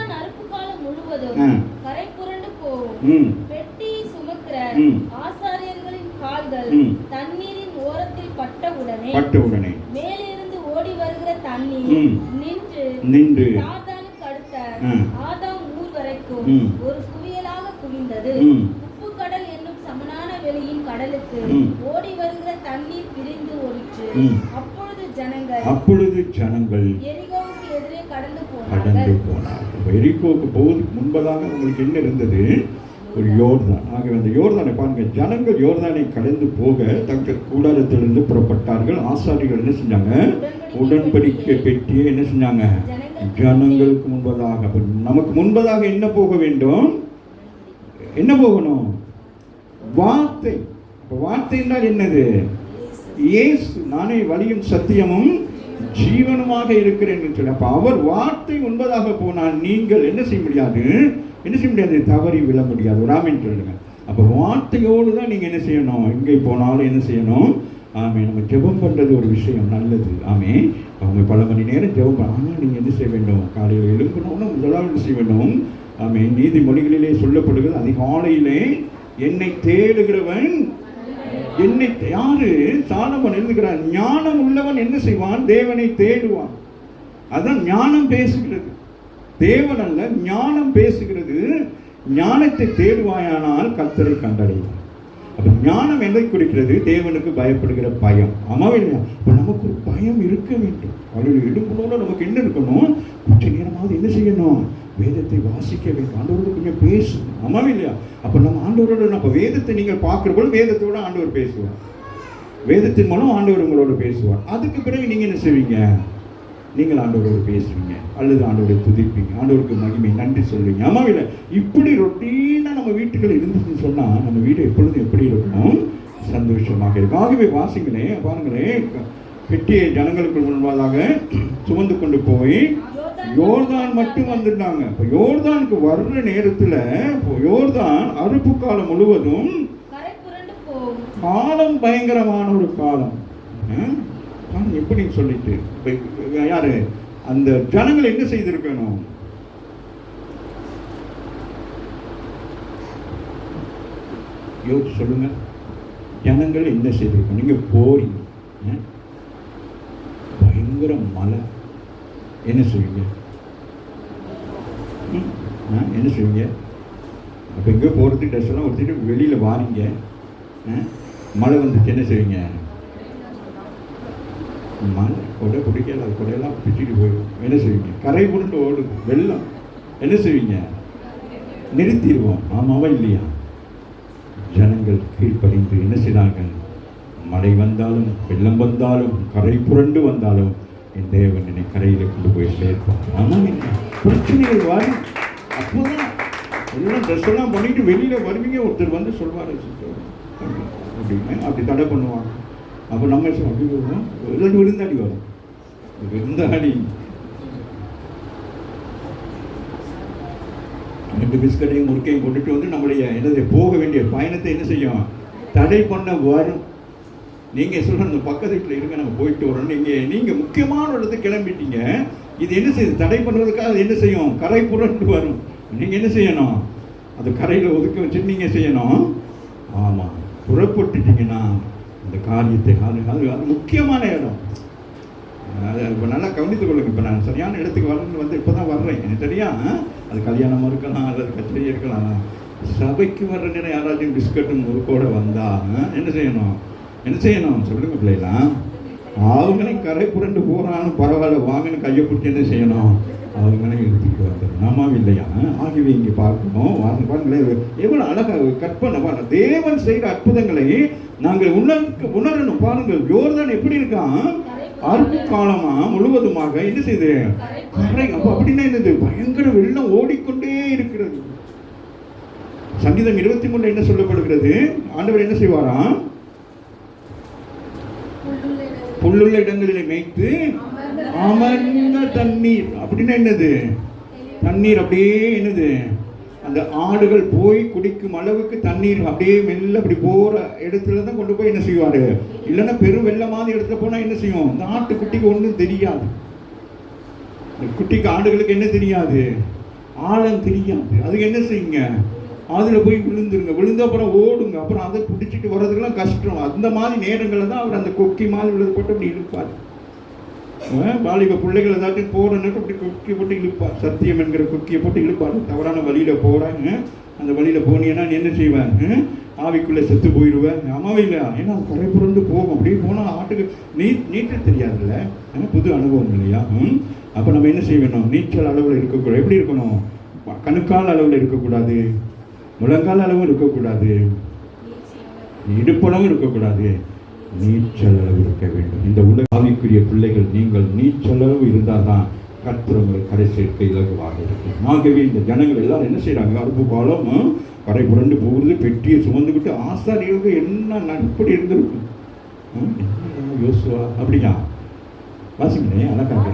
கரை புரண்டு போகும் பெட்டியை சுமக்கிற ஆசாரியர்களின் கால்கள் தண்ணீரின் ஓரத்தில் பட்டவுடனே மேலிருந்து ஓடி வருகிற தண்ணீர் நின்று சாத்தானுக்கு அடுத்த ஆதாம் ஊர் வரைக்கும் ஒரு குவியலாக குவிந்தது. உப்பு கடல் என்னும் சமனான வெளியின் கடலுக்கு ஓடி வருகிற தண்ணீர் பிரிந்து ஓடிற்று. அப்பொழுது ஜனங்கள் எரிகோவுக்கு எதிரே கடந்து போனார்கள். எரிகோவுக்கு போவதற்கு முன்பதாக உங்களுக்கு என்ன இருந்தது? ஒரு யோர்தான். ஆகவே அந்த யோர்தானை பாருங்க, ஜனங்கள் யோர்தானை கடந்து போக தங்கள் கூடாரத்திலிருந்து புறப்பட்டார்கள். ஆசாரிகள் என்ன செஞ்சாங்க? உடன்படிக்கை பெட்டியை என்ன செஞ்சாங்க? ஜனங்களுக்கு முன்பதாக. நமக்கு முன்பதாக என்ன போக வேண்டும்? என்ன போகணும்? வார்த்தை. வார்த்தை என்றால் என்னது? இயேசு, நானே வழியும் சத்தியமும் ஜீவனுமாக இருக்கிறேன் என்று சொல்லி. அப்ப அவர் வார்த்தை முன்பதாக போனால் நீங்கள் என்ன செய்ய முடியாது? என்ன செய்ய முடியாது? தவறி விழ முடியாது. ஒரு ஆமென் சொல்லுங்க. அப்ப வார்த்தையோடு தான் நீங்க என்ன செய்யணும்? எங்கே போனாலும் என்ன செய்யணும்? ஆமே. நம்ம ஜெபம் பண்றது ஒரு விஷயம் நல்லது. ஆமே. அவங்க பல மணி நேரம் ஜெபம் பண்ண, ஆனால் நீங்க என்ன செய்ய வேண்டும்? காலையில் எழும்பணும்னா முதலாவது என்ன செய்ய வேண்டும்? ஆமே. நீதிமொழிகளிலே சொல்லப்படுகிறது, அதிகாலையிலே என்னை தேடுகிறவன் என்னை யாரு? சாலமோன் எழுதுகிறார், ஞானம் உள்ளவன் என்ன செய்வான்? தேவனை தேடுவான். அதான் ஞானம் பேசுகிறது. தேவன் அல்ல, ஞானம் பேசுகிறது. ஞானத்தை தேடுவாயானால் கர்த்தரை கண்டடைவான். அப்ப ஞானம் எதை குறிக்கிறது? தேவனுக்கு பயப்படுகிற பயம். ஆமாவே இல்லையா? அப்ப நமக்கு ஒரு பயம் இருக்க வேண்டும். அவளுடைய இடுப்புனோட நமக்கு என்ன இருக்கணும்? கொஞ்ச நேரமாவது என்ன செய்யணும்? வேதத்தை வாசிக்க வேண்டும். ஆண்டவரோட கொஞ்சம் பேசணும். ஆமாவே இல்லையா? அப்ப நம்ம ஆண்டவரோட நம்ம வேதத்தை நீங்கள் பார்க்கிற போது வேதத்தோட ஆண்டவர் பேசுவார். வேதத்தின் மூலம் ஆண்டவர் உங்களோட பேசுவார். அதுக்கு பிறகு நீங்க என்ன செய்வீங்க? நீங்கள் ஆண்டவரோடு பேசுவீங்க அல்லது ஆண்டவரை துதிப்பீங்க, ஆண்டவருக்கு மகிமை நன்றி சொல்வீங்க. ஆமாம் இல்லை? இப்படி ரொட்டீனாக நம்ம வீட்டுகள் இருந்துச்சுன்னு சொன்னால் நம்ம வீடு எப்பொழுதும் எப்படி இருக்கணும்? சந்தோஷமாக இருக்கும். ஆகவே வாசிங்களேன், பாருங்களேன், பெட்டியை ஜனங்களுக்கு முன்பாக சுமந்து கொண்டு போய் யோர்தான் மட்டும் வந்துட்டாங்க. இப்போ யோர்தானுக்கு வர்ற நேரத்தில் யோர்தான் அறுப்பு காலம் முழுவதும் காலம் பயங்கரமான ஒரு காலம். எப்படின்னு சொல்லிட்டு யாரு அந்த ஜனங்கள் என்ன செய்திருக்கணும்? யோசிச்சு சொல்லுங்க. ஜனங்கள் என்ன செய்திருக்கணும்? நீங்க போறீங்க, பயங்கர மழை, என்ன செய்வீங்க? என்ன செய்வீங்க? அப்ப எங்க போறதுக்கு ட்ரெஸ் எல்லாம் ஒருத்திட்டு வெளியில வாரீங்க, மழை வந்துச்சு, என்ன செய்வீங்க? மழை கொடை பிடிக்கல, அது கொடையெல்லாம் பிடிச்சிட்டு போயிடும். என்ன செய்வீங்க? கரை புரண்டு ஓடுது வெள்ளம், என்ன செய்வீங்க? நிறுத்திடுவோம். ஆமாவா இல்லையா? ஜனங்கள் கீழ்ப்படிந்து என்ன செய்தார்கள்? மழை வந்தாலும் வெள்ளம் வந்தாலும் கரை புரண்டு வந்தாலும் என் தேவன் என்னை கரையில் கொண்டு போய் சேர்ப்பான். ஆமாம், பிரச்சனைகள் வரும். அப்போதான் எல்லாம் ட்ரெஸ் எல்லாம் பண்ணிட்டு வெளியில வருவீங்க, ஒருத்தர் வந்து சொல்வார் அப்படின்னு, அப்படி தடை பண்ணுவாங்க. அப்போ நம்ம அப்படி வருவோம், விருந்தாடி வரும். விருந்தாடி 2 பிஸ்கட்டையும் முறுக்கையும் கொண்டுட்டு வந்து நம்மளுடைய என்னது போக வேண்டிய பயணத்தை என்ன செய்யும்? தடை பண்ண வரும். நீங்கள் சொல்கிற அந்த பக்கத்து வீட்டில் இருங்க, நம்ம போயிட்டு வரோம். நீங்கள் முக்கியமான இடத்துக்கு கிளம்பிட்டீங்க, இது என்ன செய்யுது? தடை பண்ணுறதுக்காக அது என்ன செய்யும்? கரை புரண்டு வரும். நீங்கள் என்ன செய்யணும்? அது கரையில் ஒதுக்க வச்சு நீங்கள் செய்யணும். ஆமாம், புறப்பட்டுட்டீங்கன்னா இந்த காரியத்தை அது முக்கியமான இடம். அதை இப்போ நல்லா கவனித்துக் கொள்ளுங்க. இப்போ நான் சரியான இடத்துக்கு வரணும்னு வந்து இப்போ தான் வர்றேன். எனக்கு தெரியும், அது கல்யாணமாக இருக்கலாம் அல்லது கச்சேரி இருக்கலாம். சபைக்கு வர்ற நேரம் யாராச்சும் பிஸ்கட்டும் முறுக்கோடு வந்தால் என்ன செய்யணும்? என்ன செய்யணும் சொல்லுங்க பிள்ளைலாம்? அவங்களையும் கரை புரண்டு போகிறான்னு பரவாயில்ல, வாங்கன்னு கையை பிடிச்சி என்ன செய்யணும்? அவங்களையும் எடுத்துக்கிட்டு வந்துடும். ஆமாம் இல்லையா? ஆகவே இங்கே பார்க்கணும். பாருங்களேன், எவ்வளோ அழகாக கற்பனை பாருங்க. தேவன் செய்கிற அற்புதங்களை நாங்கள் உணரணும். பாருங்கள், யோர்தான் எப்படி இருக்கான்? அறுப்பு காலமா முழுவதுமாக என்ன செய்யுது? கரை. அப்போ அப்படின்னா என்னது? பயங்கர வெள்ளம் ஓடிக்கொண்டே இருக்கிறது. சங்கீதம் 23 என்ன சொல்லப்படுகிறது? ஆண்டவர் என்ன செய்வாராம்? புல்லுள்ள இடங்களிலே மேய்த்து அமர்ந்த தண்ணீர். அப்படின்னா என்னது? தண்ணீர் அப்படியே என்னது? அந்த ஆடுகள் போய் குடிக்கும் அளவுக்கு தண்ணீர் அப்படியே மெல்ல அப்படி போகிற இடத்துல தான் கொண்டு போய் என்ன செய்வார்? இல்லைன்னா பெரும் வெள்ளமான இடத்துல போனால் என்ன செய்யும்? இந்த ஆட்டுக்குட்டிக்கு ஒன்றும் தெரியாது. இந்த குட்டிக்கு ஆடுகளுக்கு என்ன தெரியாது? ஆழம் தெரியாது. அதுக்கு என்ன செய்யுங்க? அதில் போய் விழுந்துருங்க. விழுந்த அப்புறம் ஓடுங்க. அப்புறம் அதை பிடிச்சிட்டு வர்றதுக்கெல்லாம் கஷ்டம். அந்த மாதிரி நேரங்களில் தான் அவர் அந்த கொக்கி மாதிரி விழுது போட்டு அப்படி இழுப்பார். வாலிப பிள்ளைகள் ஏதாச்சும் போகிற நேரம் அப்படி கொக்கி போட்டு இழுப்பார். சத்தியம் என்கிற கொக்கியை போட்டு இழுப்பார். தவறான வழியில் போகிறாங்க, அந்த வழியில் போனீங்கன்னா என்ன செய்வேன்? ஆவிக்குள்ளே செத்து போயிடுவேன். ஆமாவே இல்லையா? ஏன்னா அது கரை புரண்டு போகும். அப்படியே போனால் ஆட்டுக்கு நீச்சல் தெரியாதுல்ல. புது அனுபவம் இல்லையா? அப்போ நம்ம என்ன செய்ய வேணும்? நீச்சல் அளவில் இருக்கக்கூடாது. எப்படி இருக்கணும்? கணுக்கால் அளவில் இருக்கக்கூடாது, முழங்கால் அளவும் இருக்கக்கூடாது, இடுப்பளவும் இருக்கக்கூடாது, நீச்சல் அளவு இருக்க வேண்டும். இந்த உலக ஆவிக்குரிய பிள்ளைகள் நீங்கள் நீச்சளவு இருந்தால் தான் கர்த்தர் உங்களை கரை சேர்க்க இலகுவாக இருக்கும். ஆகவே இந்த ஜனங்கள் எல்லாரும் என்ன செய்கிறாங்க, அறுப்பு காலம் கரை புரண்டு போகுது, பெட்டியை சுமந்துக்கிட்டு ஆசாரியர்களுக்கு என்ன நட்படி இருந்திருக்கும். யோசுவா அப்படியா வாசிங்களே அழகாக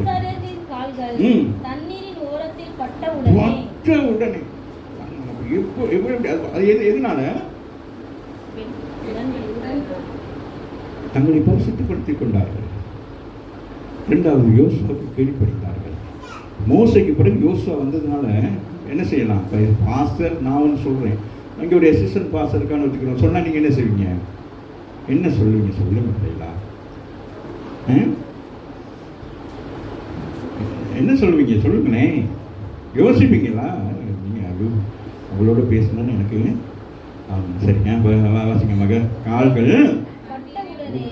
உடனே எதனால தங்களை பரிசுத்தப்படுத்திக் கொண்டார்கள். இரண்டாவது யோசுவாவுக்கு கீழ்ப்படிந்தார்கள். மோசைக்கு பிறகு யோசுவா வந்ததுனால என்ன செய்யலாம், பாஸ்டர் நான் ஒன்று சொல்கிறேன், அங்கே ஒரு அசிஸ்டன்ட் பாஸ்டர் இருக்கான்னு வச்சுக்கிறோம் சொன்னால் நீங்கள் என்ன செய்வீங்க, என்ன சொல்லுவீங்க சொல்லுங்க இல்லைங்களா? என்ன சொல்லுவீங்க சொல்லுங்களேன், யோசிப்பீங்களா? நீங்கள் அது அவங்களோட பேசணும்னு எனக்கு சரிங்க. வாசிங்க மக கால்கள்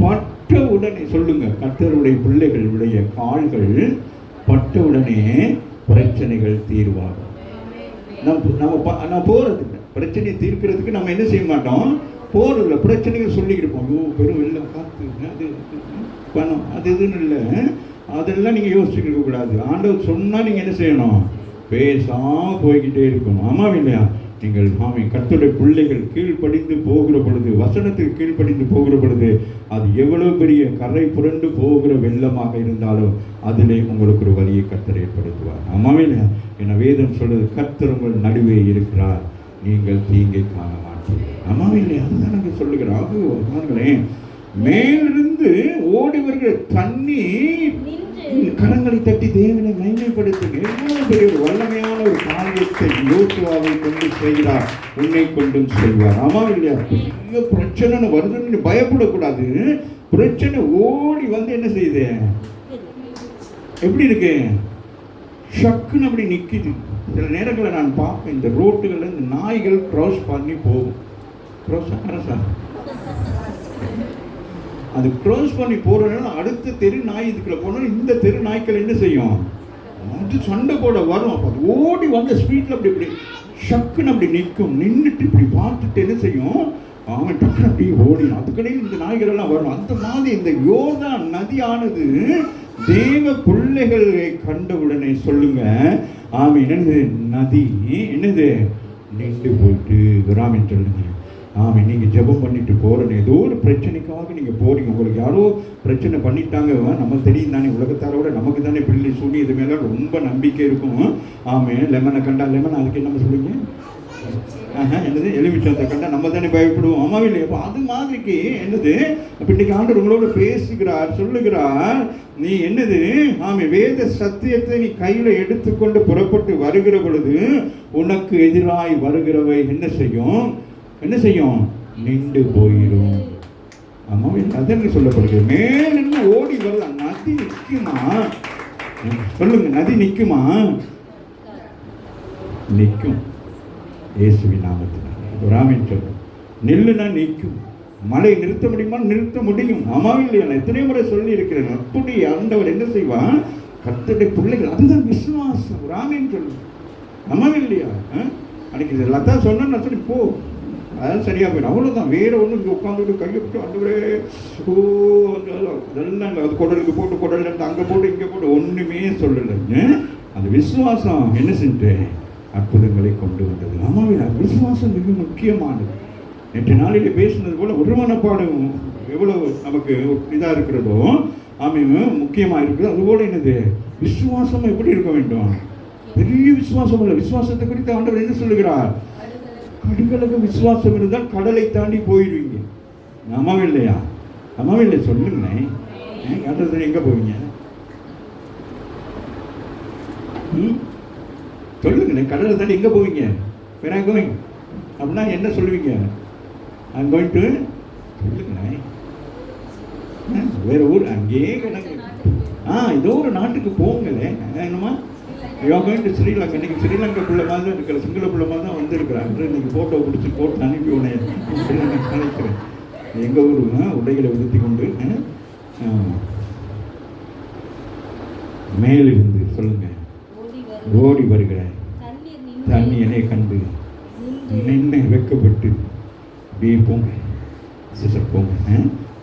பட்ட உடனே சொல்லுங்க, கர்த்தருடைய பிள்ளைகளுடைய கால்கள் பட்ட உடனே பிரச்சனைகள் தீர்வாகும். நம்ம போறது இல்லை, பிரச்சனையை தீர்க்கிறதுக்கு நம்ம என்ன செய்ய மாட்டோம், போறதில்லை. பிரச்சனைகள் சொல்லிக்கிருப்போம், ஐயோ பெரும் வெள்ளம் காத்து அது பணம் அது எதுன்னு இல்லை, அதெல்லாம் நீங்கள் யோசிச்சுக்க கூடாது. ஆண்டவர் சொன்னால் நீங்கள் என்ன செய்யணும், பேசாமல் போய்கிட்டே இருக்கணும். ஆமாம் இல்லையா? நீங்கள் கர்த்தருடைய பிள்ளைகள் கீழ்ப்படிந்து போகிற பொழுது, வசனத்துக்கு கீழ்ப்படிந்து போகிற பொழுது, அது எவ்வளவு பெரிய கரை புரண்டு போகிற வெள்ளமாக இருந்தாலும் அதிலே உங்களுக்கு ஒரு வழியை கர்த்தர் ஏற்படுத்துவார். ஆமாவே இல்லையா? என வேதம் சொல்றது, கர்த்தர் உங்கள் நடுவே இருக்கிறார், நீங்கள் தீங்கை காண மாட்டீர்கள். ஆமாவே இல்லையா? அதுதான் நாங்கள் சொல்லுகிறோம். மேலிருந்து ஓடி வருகிற தண்ணீர் கரங்களை தட்டி தேவனை மகிமைப்படுத்துங்க. எவ்வளவு பெரிய ஒரு வல்லமையான ஒரு காரியத்தை யோசுவாவை கொண்டு செய்கிறார், உன்னை கொண்டும் செய்வார். ஆமா இல்லையா? பெரிய பிரச்சனை வருதுன்னு பயப்படக்கூடாது. பிரச்சனை ஓடி வந்து என்ன செய்யுது, எப்படி இருக்கு, ஷக்குன்னு அப்படி நிற்கிது. சில நேரங்களில் நான் பார்ப்பேன், இந்த ரோட்டுகளில் இந்த நாய்கள் க்ராஸ் பண்ணி போகும். அது க்ராஸ் பண்ணி போகிறதுனால அடுத்த தெரு நாய் இதுக்குள்ள போனால் இந்த தெரு நாய்க்கள் என்ன செய்யும், அது சண்டை போட வரும். அப்போ அது ஓடி வந்த ஸ்பீடில் அப்படி இப்படி ஷக்குன்னு அப்படி நிற்கும். நின்றுட்டு இப்படி பார்த்துட்டு என்ன செய்யும், அவன் டக்குன்னு அப்படி ஓடிடும். அதுக்கடையில் இந்த நாய்கள் எல்லாம் வரும். அந்த மாதிரி இந்த யோர்தான் நதியானது தேவ பிள்ளைகளை கண்டவுடனே சொல்லுங்க, ஆமாம் என்னது நதி என்னது நின்று போயிட்டு வராமன்னு சொல்லுங்க. ஆமாம், நீங்கள் ஜெபம் பண்ணிட்டு போகிறேன்னு ஏதோ ஒரு பிரச்சனைக்காக நீங்கள் போகிறீங்க, உங்களுக்கு யாரோ பிரச்சனை பண்ணிட்டாங்க, நம்ம தெரியும் தானே, உலகத்தாரோட நமக்கு தானே பிள்ளை சொல்லி இது மேலே ரொம்ப நம்பிக்கை இருக்கும். ஆமாம், லெமனை கண்டா லெமன், அதுக்கு என்ன சொல்லுவீங்க, என்னது எலுமிச்சத்தை கண்டா நம்ம தானே பயப்படுவோம். ஆமாவே இல்லையா? அப்போ அது மாதிரிக்கு என்னது, அப்போ இன்றைக்கி ஆண்டவர் உங்களோட பேசுகிறார், சொல்லுகிறார், நீ என்னது வேத சத்தியத்தை நீ கையில் எடுத்துக்கொண்டு புறப்பட்டு வருகிற பொழுது உனக்கு எதிராய் வருகிறவை என்ன செய்யும், நின்று போயிடும். ஆமாவே அதற்கு சொல்லப்படுகிறது. மேலிருந்து ஓடி வரல, நதி நிற்குமா சொல்லுங்க, நதி நிற்குமா, நிற்கும். இயேசுவின் நாமத்தினால ராமன் சொல்றோம், நெல்லுனா நிற்கும். மழை நிறுத்த முடியுமா, நிறுத்த முடியும். ஆமாவே இல்லையா? நான் எத்தனை முறை சொல்லி இருக்கிறேன். அப்படி ஆண்டவர் என்ன செய்வான், கர்த்தருடைய பிள்ளைகள், அதுதான் விசுவாசம். ராமன் சொல்லுங்க, ஆமாவே இல்லையா? அன்னைக்கு எல்லாத்தான் சொன்னா நான் சொல்லி போ, அதான் சரியாக போயிடும், அவ்வளோதான். வேற ஒன்றும் இங்கே உட்காந்துட்டு கையை விட்டு ஆண்டவரே அதெல்லாம் அது குடலுக்கு போட்டு குடல் அங்கே போட்டு இங்கே போட்டு ஒன்றுமே சொல்லலைங்க. அந்த விசுவாசம் என்ன செஞ்சு அற்புதங்களை கொண்டு வந்தது. ஆமாவே விசுவாசம் மிக முக்கியமானது. நேற்று நாளிலே பேசினது போல ஒரு மனப்பாடம் எவ்வளவு நமக்கு இதாக இருக்கிறதோ முக்கியமாக இருக்குது. அதுபோல் என்னது விசுவாசம் எப்படி இருக்க வேண்டும், பெரிய விசுவாசம் இல்லை. விசுவாசத்தை குறித்து ஆண்டவர் என்ன சொல்லுகிறார், கடுகளுக்கு விசுவாசம் இருந்தால் கடலை தாண்டி போயிடுவீங்க. ஆமாவே இல்லையா? ஆமாவே இல்லை சொல்லுங்களேன், கடல் எங்கே போவீங்க சொல்லுங்களேன், கடலை தாண்டி எங்கே போவீங்க, வேற கோயிங் அப்படின்னா என்ன சொல்லுவீங்க, ஐம் கோயிங் டு சொல்லுங்களேன், வேற ஊர் அங்கேயே கிடக்கு, ஏதோ ஒரு நாட்டுக்கு போங்களேன், என்னமா யோகாண்டு ஸ்ரீலங்கா. இன்றைக்கி ஸ்ரீலங்காக்குள்ள மாதிரி தான் இருக்கிற, சிங்களக்குள்ள மாதிரி தான் வந்திருக்கிறாங்க. இன்றைக்கி ஃபோட்டோ பிடிச்சி போட்டு அனுப்பி உடனே நினைக்கிறேன். எங்கள் ஊர் உடைகளை உடுத்தி கொண்டு மேலிருந்து சொல்லுங்க, ஓடி வருகிற தண்ணி என்னை கண்டு நின்று வெக்கப்பட்டு அப்படியே போங்க சிஸ்டர் போங்க,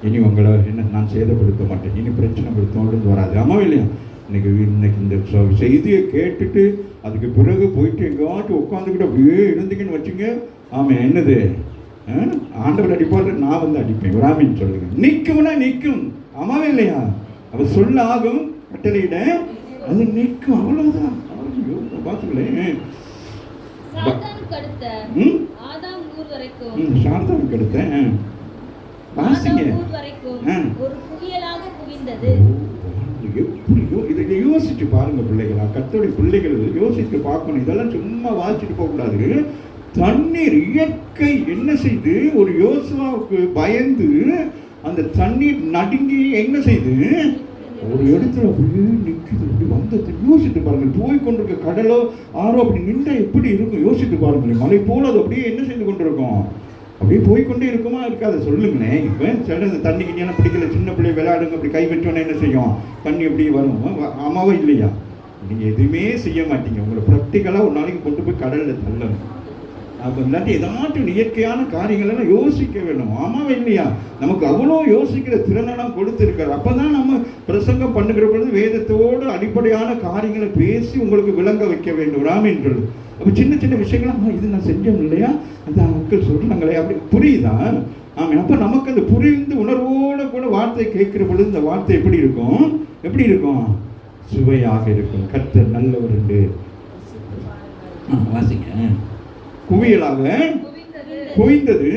இனி உங்களை என்ன நான் சேதப்படுத்த மாட்டேன், இனி பிரச்சனை தோன்றது வராது. ஆமாம் இல்லையா? இன்னைக்கு இந்த செய்தியை கேட்டுட்டு அதுக்கு பிறகு போயிட்டு எங்காச்சும் உட்காந்துக்கிட்டு அப்படியே இருந்தீங்கன்னு வச்சுங்க, ஆமாம் என்னது ஆண்டவர் அடிப்பாரு, நான் வந்து அடிப்பேன். ஒரு ஆமீன் சொல்லுங்க. நிற்கும்னா நிற்கும். ஆமாவே இல்லையா? அவர் சொல்ல ஆகும், கட்டளையிட அது நிற்கும். அவ்வளவுதான். பார்த்துங்களேன், சாத்தானுக்கு அடுத்த ஆதாம் ஊர் வரைக்கும் சாத்தானுக்கு அடுத்த வாசிங்க ஒரு குவியலாக குவிந்தது. எப்படியோ இதை யோசிச்சு பாருங்க பிள்ளைகளா, கர்த்தருடைய பிள்ளைகள் யோசிச்சு பார்க்கணும். இதெல்லாம் சும்மா வாசிட்டு போகக்கூடாது. தண்ணீர் இயற்கை என்ன செய்து ஒரு யோசுவாவுக்கு பயந்து அந்த தண்ணீர் நடுங்கி என்ன செய்து ஒரு இடத்துல அப்படியே நிற்குது. அப்படி வந்ததை யோசித்து பாருங்கள். போய் கொண்டிருக்க கடலோ ஆறோ அப்படி நின்றா எப்படி இருக்கும் யோசித்து பாருங்களேன். மலை போல அது அப்படியே என்ன செய்து கொண்டிருக்கும், அப்படியே போய்கொண்டே இருக்குமா இருக்காது சொல்லுங்களேன். இப்போ சில தண்ணிக்கு ஞானம் பிடிக்கல, சின்ன பிள்ளை விளையாடுங்க, அப்படி கை வச்சோன்னா என்ன செய்யும், தண்ணி எப்படி வரும்? ஆமாவா இல்லையா? நீங்கள் எதுவுமே செய்ய மாட்டீங்க. உங்களை ப்ராக்டிக்கலாக ஒரு நாளைக்கு கொண்டு போய் கடலில் தள்ளணும். அப்போ இல்லாட்டி ஏதாச்சும் இயற்கையான காரியங்களெல்லாம் யோசிக்க வேணும். ஆமாவா இல்லையா? நமக்கு அவ்வளோ யோசிக்கிற திறனெல்லாம் கொடுத்துருக்காரு. அப்போ தான் நம்ம பிரசங்கம் பண்ணுகிற பொழுது வேதத்தோடு அடிப்படையான காரியங்களை பேசி உங்களுக்கு விளங்க வைக்க வேண்டும். ராமேன்றது அப்போ சின்ன சின்ன விஷயங்கள்லாம் இது நான் செஞ்சோம் இல்லையா, அந்த மக்கள் சொல்கிறாங்களே அப்படி புரியுதா? ஆமாம். அப்போ நமக்கு அந்த புரிந்து உணர்வோடு கூட வார்த்தை கேட்குற பொழுது இந்த வார்த்தை எப்படி இருக்கும், எப்படி இருக்கும், சுவையாக இருக்கும். கர்த்தர் நல்லவர் என்று வாசிங்க. குவியலாக குவிந்தது.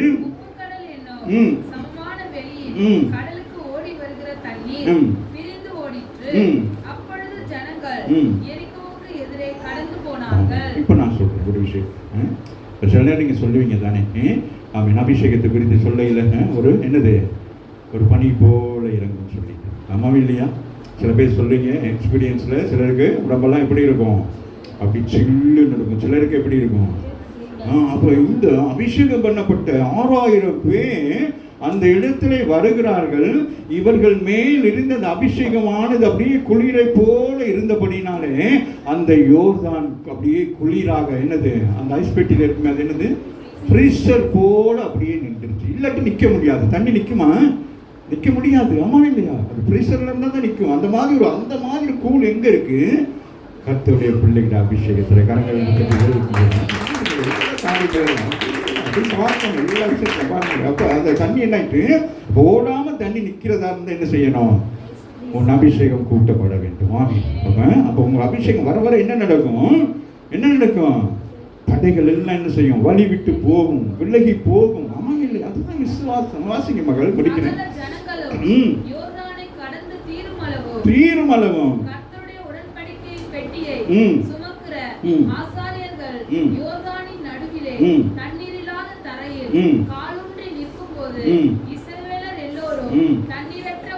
இப்ப நான் சொல்றேன் ஒரு விஷயம். சில நேரம் நீங்க சொல்லுவீங்க தானே, ஆமாம் அபிஷேகத்தை குறித்து சொல்ல இல்லை, ஒரு என்னது ஒரு பனி போல இறங்கும் சொல்லிட்டு. ஆமாம் இல்லையா? சில பேர் சொல்லுங்க எக்ஸ்பீரியன்ஸ்ல சிலருக்கு உடம்பெல்லாம் எப்படி இருக்கும், அப்படி சில்லுன்னு இருக்கும். சிலருக்கு எப்படி இருக்கும். அப்போ இந்த அபிஷேகம் பண்ணப்பட்ட 6000 பேர் அந்த இடத்துல வருகிறார்கள். இவர்கள் மேல் இருந்த அந்த அபிஷேகமானது அப்படியே குளிரை போல இருந்தபடினாலே அந்த யோர்தான் அப்படியே குளிராக என்னது அந்த ஐஸ்பெட்டியில் இருக்குமே, அது என்னது ஃப்ரீசர் போல அப்படியே நின்றுச்சு. இல்லாட்டி நிற்க முடியாது. தண்ணி நிற்குமா? நிற்க முடியாது. ஆமாம் இல்லையா? அது ஃப்ரீசர்ல இருந்தால் தான் நிற்கும். அந்த மாதிரி கூல் எங்கே இருக்கு? கர்த்தருடைய பிள்ளைகிட்ட அபிஷேகத்தில் கரங்கள் பார்க்கணும் எல்லா விஷயத்தையும் பாருங்க. அப்போ அந்த தண்ணி என்னாயிட்டு ஓடாமல் தண்ணி நிற்கிறதா இருந்தால் என்ன செய்யணும், உன் அபிஷேகம் கூட்டப்பட வேண்டும். அப்போ உங்கள் அபிஷேகம் வர வர என்ன நடக்கும், தடைகள் எல்லாம் என்ன செய்யும், வழி விட்டு போகும், விலகி போகும். ஆமாம் இல்லை? அதுதான் விசுவாசம். வாசிங்க மகள், படிக்கிறேன். தீரும் அளவும் தண்ணீரில்லாத தரையில் காலூன்றி நிற்கும் போது இஸ்ரவேலர் எல்லோரும் தண்ணீரற்ற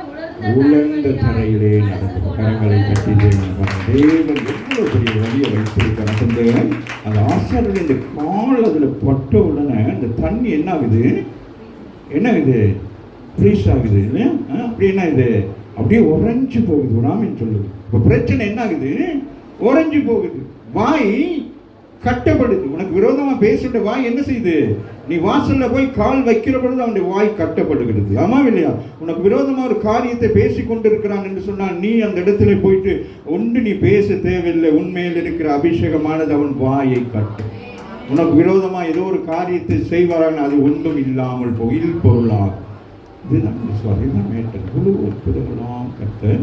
உலர்ந்த தரையிலே நடக்கும். கரங்களை கட்டி தேவன் எவ்வளவு பெரிய வழியை வைத்திருக்கிறார். அந்த ஆசாரியர் இந்த கால் அதுல பட்ட உடனே அந்த தண்ணி என்ன ஆகுது, ஃப்ரீஸ் ஆகுது இல்லையா? அப்படி என்ன இது அப்படியே உறைஞ்சு போகுது. விடாமின்னு சொல்லுது. இப்போ பிரச்சனை என்ன ஆகுது, உறைஞ்சு போகுது. வாய் கட்டப்படுது. உனக்கு விரோதமா பேசுற வாய் என்ன செய்யுது, நீ வாசல்ல போய் கால் வைக்கிற பொழுது அவனுடைய வாய் கட்டப்படுகிறது. ஆமா இல்லையா? உனக்கு விரோதமா ஒரு காரியத்தை பேசி கொண்டிருக்கிறான் என்று சொன்னால் நீ அந்த இடத்துல போயிட்டு ஒன்று நீ பேச தேவையில்லை. உண்மையில் இருக்கிற அபிஷேகமானது அவன் வாயை கட்டும். உனக்கு விரோதமா ஏதோ ஒரு காரியத்தை செய்வாரான், அது ஒன்றும் இல்லாமல் போயில் பொருளாகும். இதுதான் விசுவாசம். மேட்டர் குழு அற்புதங்களாம் கர்த்தர்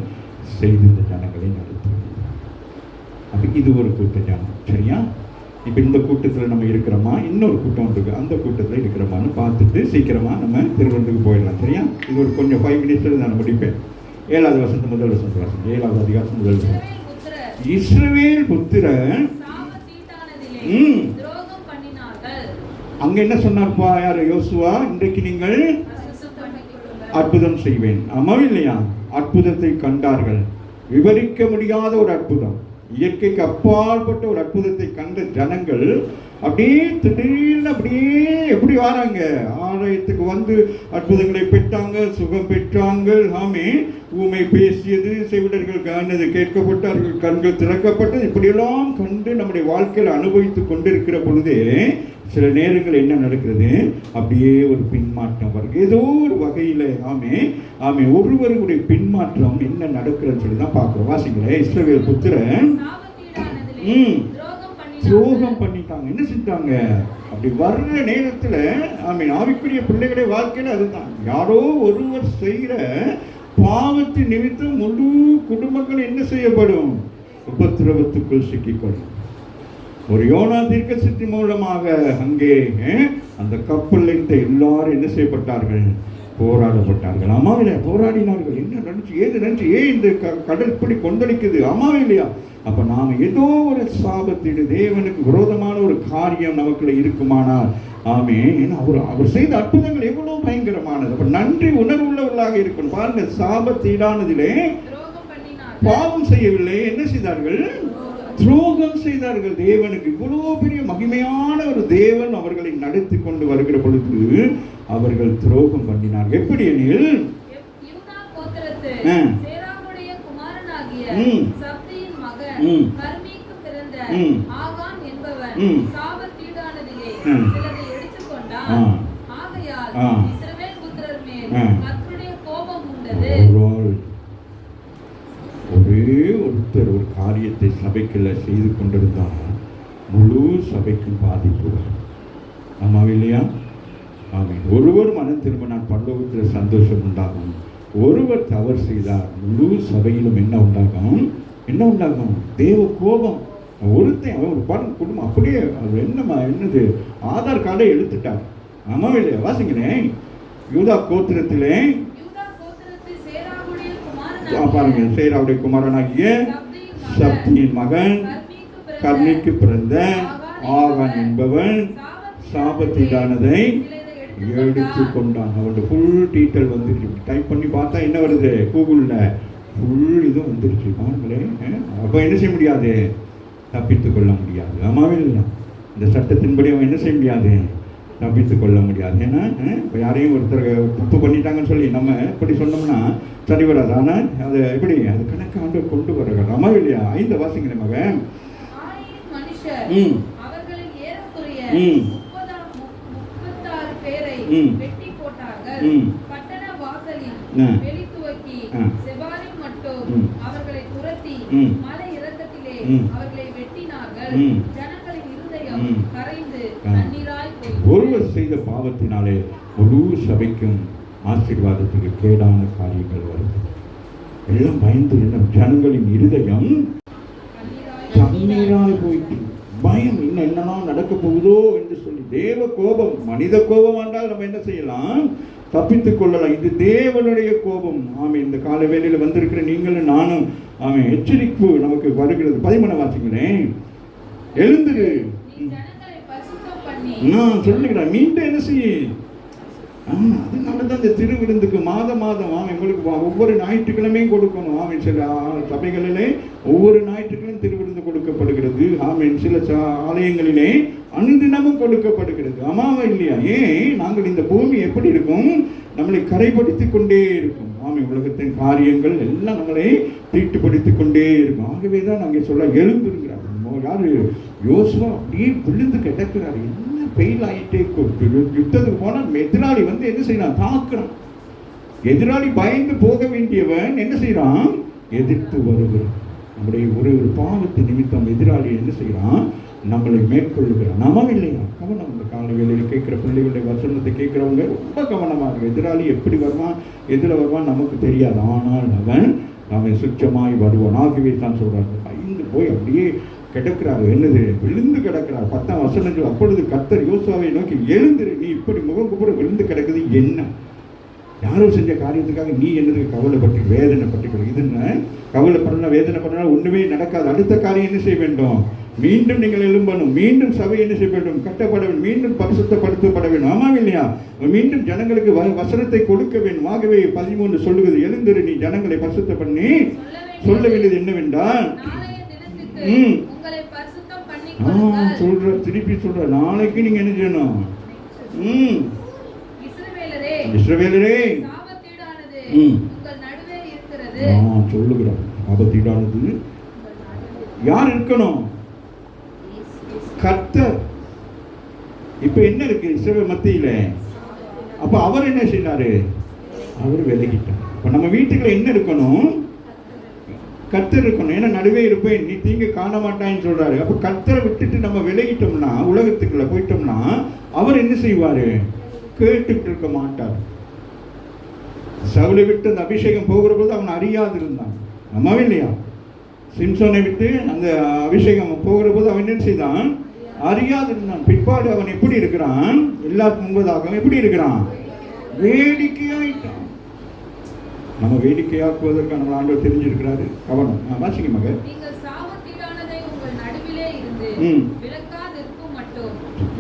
செய்து இந்த ஜனங்களை நடத்தும். அப்போ இது ஒரு கூட்ட ஜனம். சரியா? இப்போ இந்த கூட்டத்தில் நம்ம இருக்கிறோமா, இன்னொரு கூட்டம் இருக்கு, அந்த கூட்டத்தில் இருக்கிறோமான்னு பார்த்துட்டு சீக்கிரமாக நம்ம திருவனந்தத்துக்கு போயிடலாம். சரியா? இது ஒரு கொஞ்சம் 5 மினிட்ஸில் நான் முடிப்பேன். 7வது வசனம் முதல் வசனம் வாசிங்க. 7வது அதிகாரம் முதல் வசனம். இஸ்ரவேல் புத்திரன் அங்க என்ன சொன்னார்ப்பா, யார்? யோசுவா, இன்றைக்கு நீங்கள் அற்புதம் செய்வேன். ஆமா இல்லையா? அற்புதத்தை கண்டார்கள். விவரிக்க முடியாத ஒரு அற்புதம், இயற்கைக்கு அப்பாற்பட்ட ஒரு அற்புதத்தை கண்ட ஜனங்கள் அப்படியே திடீர்னு அப்படியே எப்படி வராங்க, ஆலயத்துக்கு வந்து அற்புதங்களை பெற்றாங்க, சுகம் பெற்றாங்க. ஆமே, ஊமை பேசியது, செவிடர்கள் காணது கேட்கப்பட்டார்கள், கண்கள் திறக்கப்பட்டது, இப்படியெல்லாம் கண்டு நம்முடைய வாழ்க்கையில் அனுபவித்து கொண்டிருக்கிற பொழுதே சில நேரங்கள் என்ன நடக்கிறது, அப்படியே ஒரு பின்மாற்றம் வருது ஏதோ ஒரு வகையில். ஆமே ஒருவருடைய பின்மாற்றம் என்ன நடக்கிறதுன்னு சொல்லி தான் பார்க்குறோம். வாசிங்களேன், இஸ்ரவேல் புத்திரன் துரோகம் பண்ணிட்டாங்க. என்ன செஞ்சாங்க, அப்படி வர்ற நேரத்தில் ஆவிக்குரிய பிள்ளைகளுடைய வாழ்க்கையில் அதுதான், யாரோ ஒருவர் செய்கிற பாவத்தின் நிமித்தம் முழு குடும்பங்கள் என்ன செய்யப்படும், உபத்திரவத்துக்குள் சிக்கிக்கொள்ளும். ஒரு யோனா தீர்க்கதரிசி மூலமாக அங்கே அந்த கப்பல் இருந்த எல்லாரும் என்ன செய்யப்பட்டார்கள், போராடப்பட்டார்கள். அம்மாவில போராடினார்கள். என்ன நினைச்சு ஏது நினைச்சு இந்த கடல் இப்படி கொந்தளிக்குது, அம்மாவே இல்லையா? அப்ப நாம் ஏதோ ஒரு சாபத்தின் தேவனுக்கு விரோதமான ஒரு காரியம் நமக்குள்ள இருக்குமானால் ஏன்னா அவர் செய்த அற்புதங்கள் எவ்வளவு பயங்கரமானது. அப்ப நன்றி உணர்வுள்ளவர்களாக இருக்கணும். பாருங்க, சாபத்தீடானதிலே பாவம் செய்யவில்லை, என்ன செய்தார்கள், துரோகம் செய்தார்கள் தேவனுக்கு. இவ்வளவு பெரிய மகிமையான ஒரு தேவன் அவர்களை நடத்தி கொண்டு வருகிற பொழுது அவர்கள் துரோகம் பண்ணினார்கள். எப்படி எனில், ஒரே ஒருத்தர் ஒரு காரியத்தை சபைக்குள்ள செய்து கொண்டிருந்தால் முழு சபைக்கும் பாதிப்பு வரும். ஆமாம் இல்லையா? ஒருவர் மனம் திரும்பினால் பரலோகத்தில் சந்தோஷம் உண்டாகும். ஒருவர் தவறு செய்தால் முழு சபையிலும் என்ன உண்டாகும், தேவ கோபம். ஒருத்தன் அவன் ஒரு குடும்பம் அப்படியே அது என்னது ஆதார் கார்டை எடுத்துட்டார். ஆமாம் இல்லையா? வாசிக்கிறேன், யூதா கோத்திரத்திலே பாருங்க, சேராவுடைய குமாரனாகிய சப்தியின் மகன் கர்ணிக்கு பிறந்த ஆகான் என்பவன் சாபத்தீடானதை எடுத்து கொண்டான். அவருடைய ஃபுல் டீட்டெயில் வந்துருச்சு. டைப் பண்ணி பார்த்தா என்ன வருது, கூகுளில் ஃபுல் இதுவும் வந்துருச்சு. பாருங்களேன், அப்போ என்ன செய்ய முடியாது, தப்பித்து கொள்ள முடியாது. ஆமாவே இல்லை, இந்த சட்டத்தின்படி அவன் என்ன செய்ய முடியாது, தப்பித்து கொள்ள முடியாது. ஏன்னா இப்போ யாரையும் ஒருத்தர் தப்பு பண்ணிட்டாங்கன்னு சொல்லி நம்ம இப்படி சொன்னோம்னா சரி வராது. ஆனால் அதை எப்படி அது கணக்காண்டு கொண்டு வர்றாங்க. ஆமாவே இல்லையா? 5 வாசிக்கிற மகன் வெட்டி போட்டார்கள். பட்டண வாசலில் வெளி துவக்கி செபாரிம் மட்டும் அவர்களை துரத்தி மலை இறக்கத்திலே அவர்களை வெட்டினார்கள். ஜனங்களின் இருதயம் கரைந்து தண்ணீராய் போயிற்று. ஒருவர் செய்த பாவத்தினாலே முழு சபைக்கும் ஆசீர்வாதத்துக்கு கேடான காரியங்கள் வருது. எல்லாம் பயந்து ஜனங்களின் இருதயம் தண்ணீராய் போயிட்டு பயம், என்னெல்லாம் நடக்க போகுதோ என்று சொல்லி தேவ கோபம். மனித கோபம் என்றால் நம்ம என்ன செய்யலாம், தப்பித்துக் கொள்ளலாம். இது தேவனுடைய கோபம். இந்த கால வேளையில் வந்திருக்கிற நீங்களும் நானும் எச்சரிப்பு நமக்கு வருகிறது. 13 வாசிக்கிறேன், எழுந்துரு, நான் சொல்லுகிறேன், மீண்டும் என்ன செய்ய. அதனாலதான் இந்த திருவிருந்துக்கு மாதம் எங்களுக்கு ஒவ்வொரு ஞாயிற்றுக்கிழமையும் கொடுக்கணும். சில சபைகளிலே ஒவ்வொரு ஞாயிற்றுக்கிழமையும் திருவிருந்து கொடுக்கப்படுகிறது. சில ஆலயங்களிலே அனுதினமும் கொடுக்கப்படுகிறது. ஆமாவா இல்லையா? ஏன் நாங்கள் இந்த பூமி எப்படி இருக்கும், நம்மளை கரைப்படுத்தி கொண்டே இருக்கும். உலகத்தின் காரியங்கள் எல்லாம் நம்மளை தீட்டுப்படுத்திக் கொண்டே இருக்கும். ஆகவேதான் நாங்கள் சொல்ல எழுந்திருக்கிறார். யாரு, யோசுவா அப்படியே விழுந்து கிடக்கிறார். என்ன பெயில் ஆகிட்டே யுத்தத்துக்கு போனால் எதிராளி வந்து என்ன செய்யறான், தாக்குறான். எதிராளி பயந்து போக வேண்டியவன் என்ன செய்யறான், எதிர்த்து வருகிறான். நம்முடைய ஒரு பாவத்து நிமித்தம் எதிராளி என்ன செய்யறான், நம்மளை மேற்கொள்ளுகிறான். நாம இல்லையா? கவனம். இந்த கால வேளையில் கேட்கிற பிள்ளைகளுடைய வசனத்தை கேட்கிறவங்க ரொம்ப கவனமாக இருக்கு. எதிராளி எப்படி வருவான், எதில் வருவான் நமக்கு தெரியாது. ஆனால் அவன் சுற்றமாய் வருவான். ஆகவே தான் சொல்றாங்க, பயந்து போய் அப்படியே கிடக்கிறார். என்னது, விழுந்து கிடக்கிறார். 10ஆம் வசனம், அப்பொழுது கர்த்தர் யோசுவாவை நோக்கி, எழுந்திரு, நீ இப்படி முகம் குப்புற விழுந்து கிடக்குது என்ன? யாரோ செஞ்ச காரியத்துக்காக நீ என்னதுக்கு கவலைப்பட்டு வேதனைப்பட்டு இதுன்னு கவலைப்படணும், வேதனைப்படணும், ஒன்றுமே நடக்காது. அடுத்த காரியம் என்ன செய்ய வேண்டும், மீண்டும் நீங்கள் எழும்பணும், மீண்டும் சபை என்ன செய்ய வேண்டும், கட்டப்பட வேண்டும், மீண்டும் பரிசுத்தப்படுத்தப்பட வேண்டும். ஆமாம் இல்லையா? மீண்டும் ஜனங்களுக்கு வசனத்தை கொடுக்க வேண்டும். ஆகவே 13 சொல்லுகிறது, எழுந்திரு, நீ ஜனங்களை பரிசுத்த பண்ணி சொல்ல வேண்டியது என்னவென்றால், உங்களை பரிசுத்தம் பண்ணி சொல்ற, திருப்பி சொல்ற, நாளைக்கு நீங்க என்ன செய்யணும்? இஸ்ரவேலரே, உங்கள் நடுவே இருக்கிறது. சொல்லுகிறார், ஆபத்தீடானது யார் இருக்கணும்? கர்த்தர். இப்ப என்ன இருக்கு இஸ்ரவேல் மத்தியில? அப்ப அவர் என்ன செய்தாரு? அவர் விலகிட்டார். இப்ப நம்ம வீட்டுக்குள்ள என்ன இருக்கணும்? கர்த்தர் இருக்கணும். ஏன்னா நடுவே இருப்பேன், நீ தீங்கு காண மாட்டான்னு சொல்றாரு. அப்ப கர்த்தரை விட்டுட்டு நம்ம விலகிட்டோம்னா, உலகத்துக்குள்ள போயிட்டோம்னா, அவர் என்ன செய்வாரு? கேட்டுட்டு இருக்க மாட்டார். சவுலை விட்டு அந்த அபிஷேகம் போகிற போது அவன் அறியாது இருந்தான். ஆமாவே இல்லையா? சிம்சோனை விட்டு அந்த அபிஷேகம் போகிற போது அவன் என்ன செய்தான்? அறியாது இருந்தான். பிற்பாடு அவன் எப்படி இருக்கிறான்? எல்லாருக்கும் முன்பதாக எப்படி இருக்கிறான்? வேடிக்கையாயிட்டான். நம்ம வேடிக்கையாக்குவதற்கு நம்ம ஆண்டவர் தெரிஞ்சிருக்கிறாரு. கவனம். வாசிங்க மகன்.